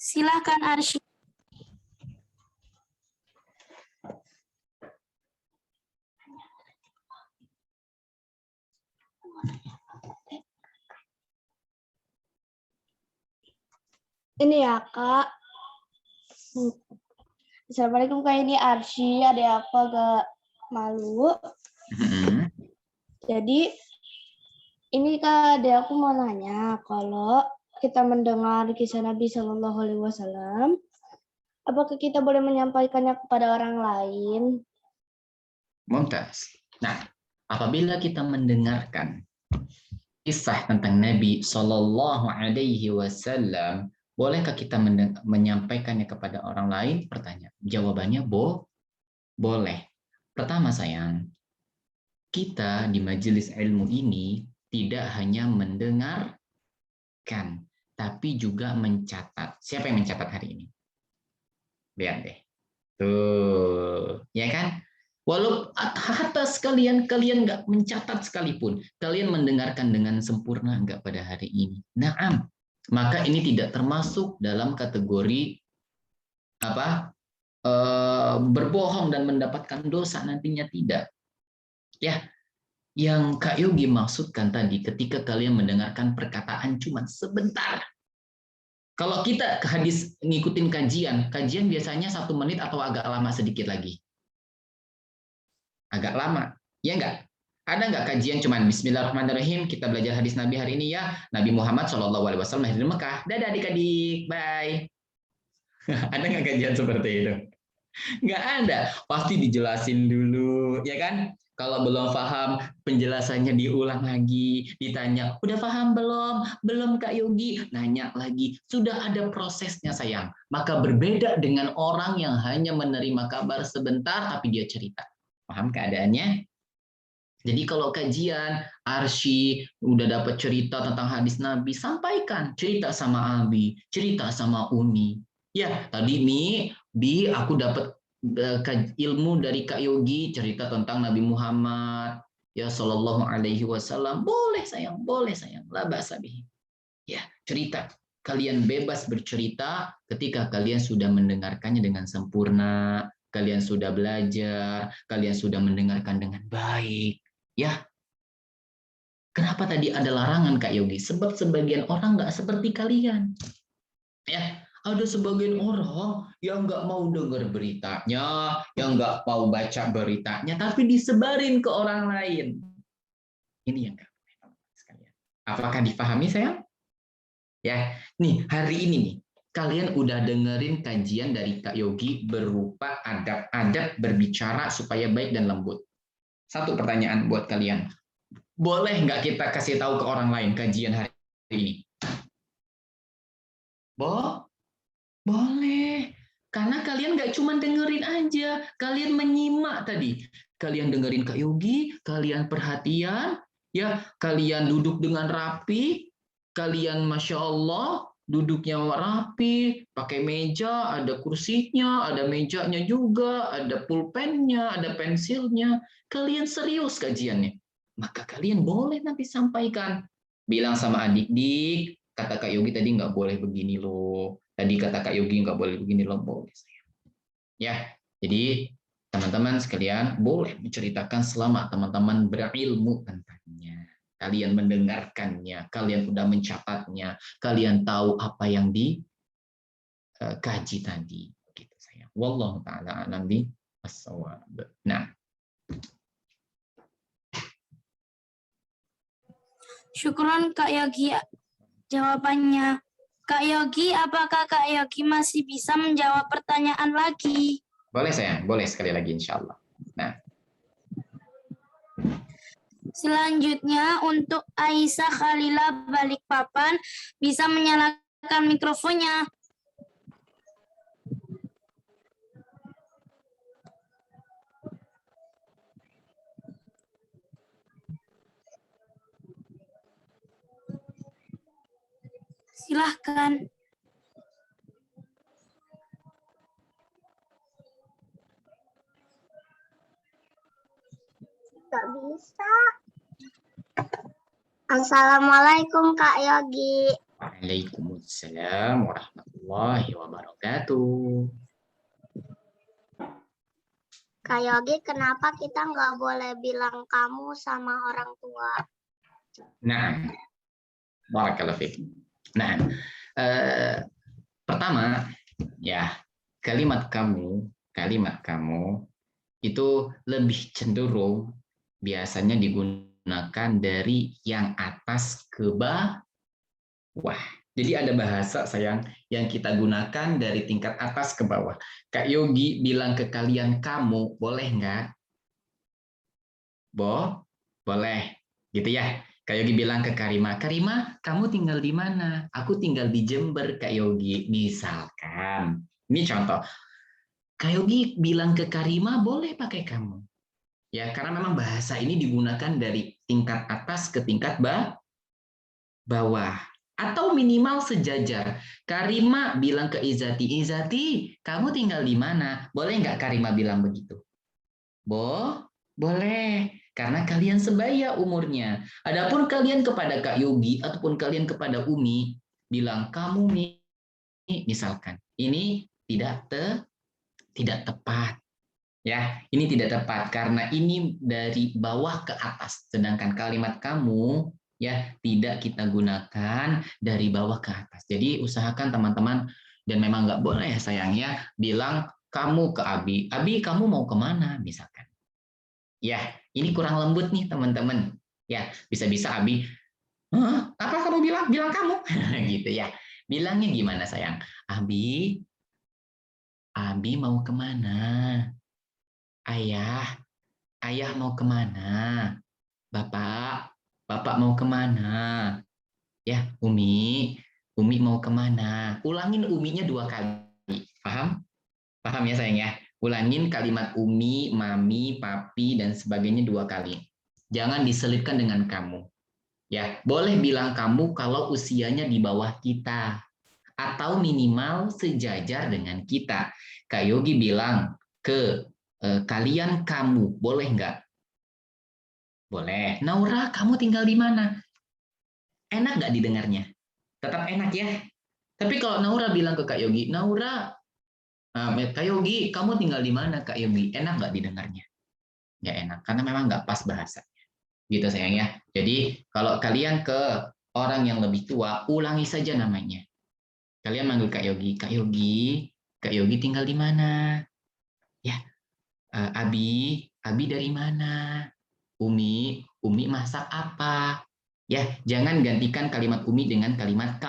Silahkan Arsy. Ini ya Kak, Assalamualaikum, Kak, ini Arsy, ada aku agak malu. Jadi ini Kak, ada aku mau nanya, kalau kita mendengar kisah Nabi Shallallahu Alaihi Wasallam, apakah kita boleh menyampaikannya kepada orang lain? Mumtaz. Nah, apabila kita mendengarkan kisah tentang Nabi Shallallahu Alaihi Wasallam, bolehkah kita menyampaikannya kepada orang lain? Pertanyaan. Jawabannya boleh. Pertama sayang, kita di majelis ilmu ini tidak hanya mendengarkan, tapi juga mencatat. Siapa yang mencatat hari ini? Lihat deh. Tuh, ya kan? Walau atas kalian nggak mencatat sekalipun, kalian mendengarkan dengan sempurna nggak pada hari ini? Naam. Maka ini tidak termasuk dalam kategori berbohong dan mendapatkan dosa nantinya, tidak. Ya, yang Kak Yogi maksudkan tadi ketika kalian mendengarkan perkataan cuma sebentar. Kalau kita hadis ngikutin kajian biasanya 1 menit atau agak lama sedikit lagi. Agak lama, ya enggak? Ada nggak kajian cuman Bismillahirrahmanirrahim, kita belajar hadis Nabi hari ini ya, Nabi Muhammad SAW lahir di Mekah. Dadah adik-adik, bye. Ada nggak kajian seperti itu? Nggak ada, pasti dijelasin dulu, ya kan? Kalau belum paham, penjelasannya diulang lagi, ditanya, udah paham belum? Belum Kak Yogi, nanya lagi. Sudah ada prosesnya sayang. Maka berbeda dengan orang yang hanya menerima kabar sebentar, tapi dia cerita. Paham keadaannya? Jadi kalau kajian, Arsy udah dapat cerita tentang hadis Nabi, sampaikan. Cerita sama Abi, cerita sama Umi. Ya, tadi Bi, aku dapat ilmu dari Kak Yogi, cerita tentang Nabi Muhammad, ya Sallallahu Alaihi Wasallam. Boleh sayang, la ba'sa bihi. Ya, cerita. Kalian bebas bercerita ketika kalian sudah mendengarkannya dengan sempurna, kalian sudah belajar, kalian sudah mendengarkan dengan baik. Ya, kenapa tadi ada larangan Kak Yogi? Sebab sebagian orang nggak seperti kalian. Ya, ada sebagian orang yang nggak mau dengar beritanya, yang nggak mau baca beritanya, tapi disebarin ke orang lain. Ini yang nggak boleh sekalian. Apakah dipahami sayang? Ya, nih hari ini nih kalian udah dengerin kajian dari Kak Yogi berupa adab-adab berbicara supaya baik dan lembut. Satu pertanyaan buat kalian. Boleh nggak kita kasih tahu ke orang lain kajian hari ini? Boleh. Karena kalian nggak cuma dengerin aja, kalian menyimak tadi. Kalian dengerin Kak Yogi, kalian perhatian, ya, kalian duduk dengan rapi, kalian Masya Allah, duduknya rapi, pakai meja, ada kursinya, ada mejanya juga, ada pulpennya, ada pensilnya. Kalian serius kajiannya. Maka kalian boleh nanti sampaikan. Bilang sama adik-adik, kata Kak Yogi tadi nggak boleh begini loh. Tadi kata Kak Yogi nggak boleh begini loh, boleh saya. Ya, jadi teman-teman sekalian boleh menceritakan selama teman-teman berilmu tentangnya. Kalian mendengarkannya, kalian sudah mencatatnya, kalian tahu apa yang dikaji tadi. Gitu saya. Wallahu taala a'lam bis-shawab. Nah, Syukron Kak Yogi jawabannya. Kak Yogi, apakah Kak Yogi masih bisa menjawab pertanyaan lagi? boleh sayang, boleh sekali lagi insya Allah. Nah, selanjutnya untuk Aisyah Khalila Balikpapan bisa menyalakan mikrofonnya. Silahkan. Gak bisa. Assalamualaikum Kak Yogi. Waalaikumsalam warahmatullahi wabarakatuh. Kak Yogi, kenapa kita nggak boleh bilang kamu sama orang tua? Nah, barakallahu fiik. Nah, pertama ya kalimat kamu itu lebih cenderung biasanya digunakan dari yang atas ke bawah. Jadi ada bahasa sayang yang kita gunakan dari tingkat atas ke bawah. Kak Yogi bilang ke kalian kamu, boleh nggak? Boleh. Gitu ya. Kak Yogi bilang ke Karima, Karima, kamu tinggal di mana? Aku tinggal di Jember, Kak Yogi. Misalkan. Ini contoh. Kak Yogi bilang ke Karima, boleh pakai kamu. Ya, karena memang bahasa ini digunakan dari tingkat atas ke tingkat bawah. Atau minimal sejajar. Karima bilang ke Izati, Izati, kamu tinggal di mana? Boleh nggak Karima bilang begitu? Boleh. Karena kalian sebaya umurnya. Adapun kalian kepada Kak Yogi ataupun kalian kepada Umi, bilang kamu nih, misalkan, ini tidak tepat. Ya, ini tidak tepat karena ini dari bawah ke atas. Sedangkan kalimat kamu ya tidak kita gunakan dari bawah ke atas. Jadi usahakan teman-teman dan memang nggak boleh ya sayangnya bilang kamu ke Abi, Abi kamu mau kemana misalkan. Ya, ini kurang lembut nih teman-teman. Ya, bisa-bisa Abi, apa kamu bilang? Bilang kamu, gitu ya. Bilangnya gimana sayang? Abi mau kemana? Ayah mau kemana? Bapak mau kemana? Ya, Umi mau kemana? Ulangin Uminya 2 kali. Paham? Paham ya sayang ya? Ulangin kalimat Umi, Mami, Papi, dan sebagainya 2 kali. Jangan diselipkan dengan kamu. Ya, boleh bilang kamu kalau usianya di bawah kita. Atau minimal sejajar dengan kita. Kak Yogi bilang ke kalian kamu, boleh nggak? Boleh. Naura, kamu tinggal di mana? Enak nggak didengarnya? Tetap enak ya. Tapi kalau Naura bilang ke Kak Yogi, Naura, Kak Yogi, kamu tinggal di mana Kak Yogi? Enak nggak didengarnya? Nggak enak, karena memang nggak pas bahasa. Gitu sayang ya. Jadi kalau kalian ke orang yang lebih tua, ulangi saja namanya. Kalian manggil Kak Yogi tinggal di mana? Ya, Abi dari mana? Umi masak apa? Ya, jangan gantikan kalimat Umi dengan kalimat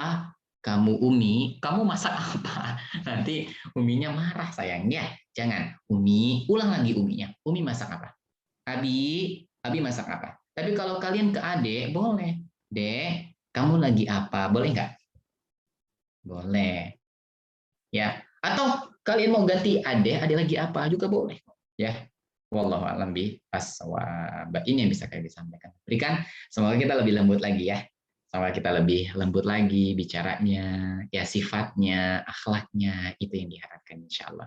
kamu Umi, kamu masak apa? Nanti Uminya marah sayangnya. Jangan. Umi, ulang lagi Uminya. Umi masak apa? Abi masak apa? Tapi kalau kalian ke Ade, boleh. Dek, kamu lagi apa? Boleh nggak? Boleh. Ya. Atau kalian mau ganti Ade lagi apa juga boleh. Ya. Wallahu a'lam bishawab. Ini yang bisa kalian disampaikan. Berikan, semoga kita lebih lembut lagi ya. Semoga kita lebih lembut lagi bicaranya, ya sifatnya, akhlaknya, itu yang diharapkan insya Allah.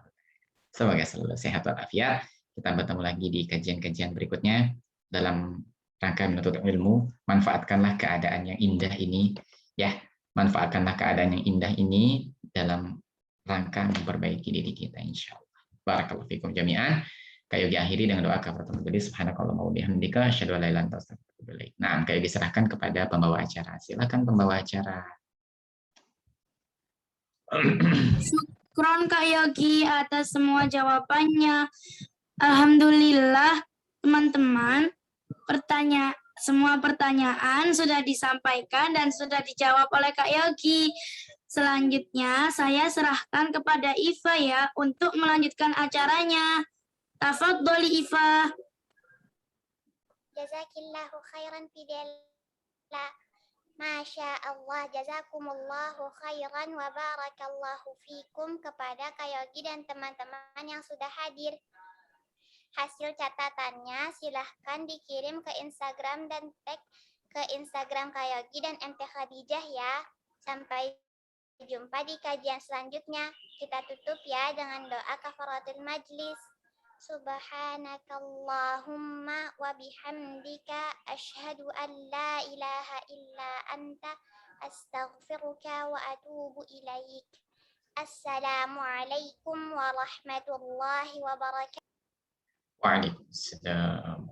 Semoga selalu sehat walafiat. Kita bertemu lagi di kajian-kajian berikutnya dalam rangka menuntut ilmu. Manfaatkanlah keadaan yang indah ini, ya. Manfaatkanlah keadaan yang indah ini dalam rangka memperbaiki diri kita insya Allah. Barakallahu fikum jami'an. Kak Yogi akhiri dengan doa kafaratul majelis. Subhanakallahumma wa bihamdika asyhadu an la ilaha illa anta astaghfiruka wa atubu ilaik. Nah, Kak Yogi serahkan kepada pembawa acara. Silakan pembawa acara. Syukron Kak Yogi atas semua jawabannya. Alhamdulillah teman-teman, semua pertanyaan sudah disampaikan dan sudah dijawab oleh Kak Yogi. Selanjutnya saya serahkan kepada Iva ya untuk melanjutkan acaranya. Tafadholi Iva. Jazakillahu khairan fidela. Masya Allah, jazakumullahu khairan wa barakallahu fikum kepada Kak Yogi dan teman-teman yang sudah hadir. Hasil catatannya silahkan dikirim ke Instagram dan tag ke Instagram Kak Yogi dan MT Khadijah ya. Sampai jumpa di kajian selanjutnya. Kita tutup ya dengan doa kafaratul majlis. Subhanakallahumma wa bihamdika asyhadu an la ilaha illa anta astaghfiruka wa atubu ilaik. Assalamualaikum warahmatullahi wabarakatuh. Waalaikumsalam.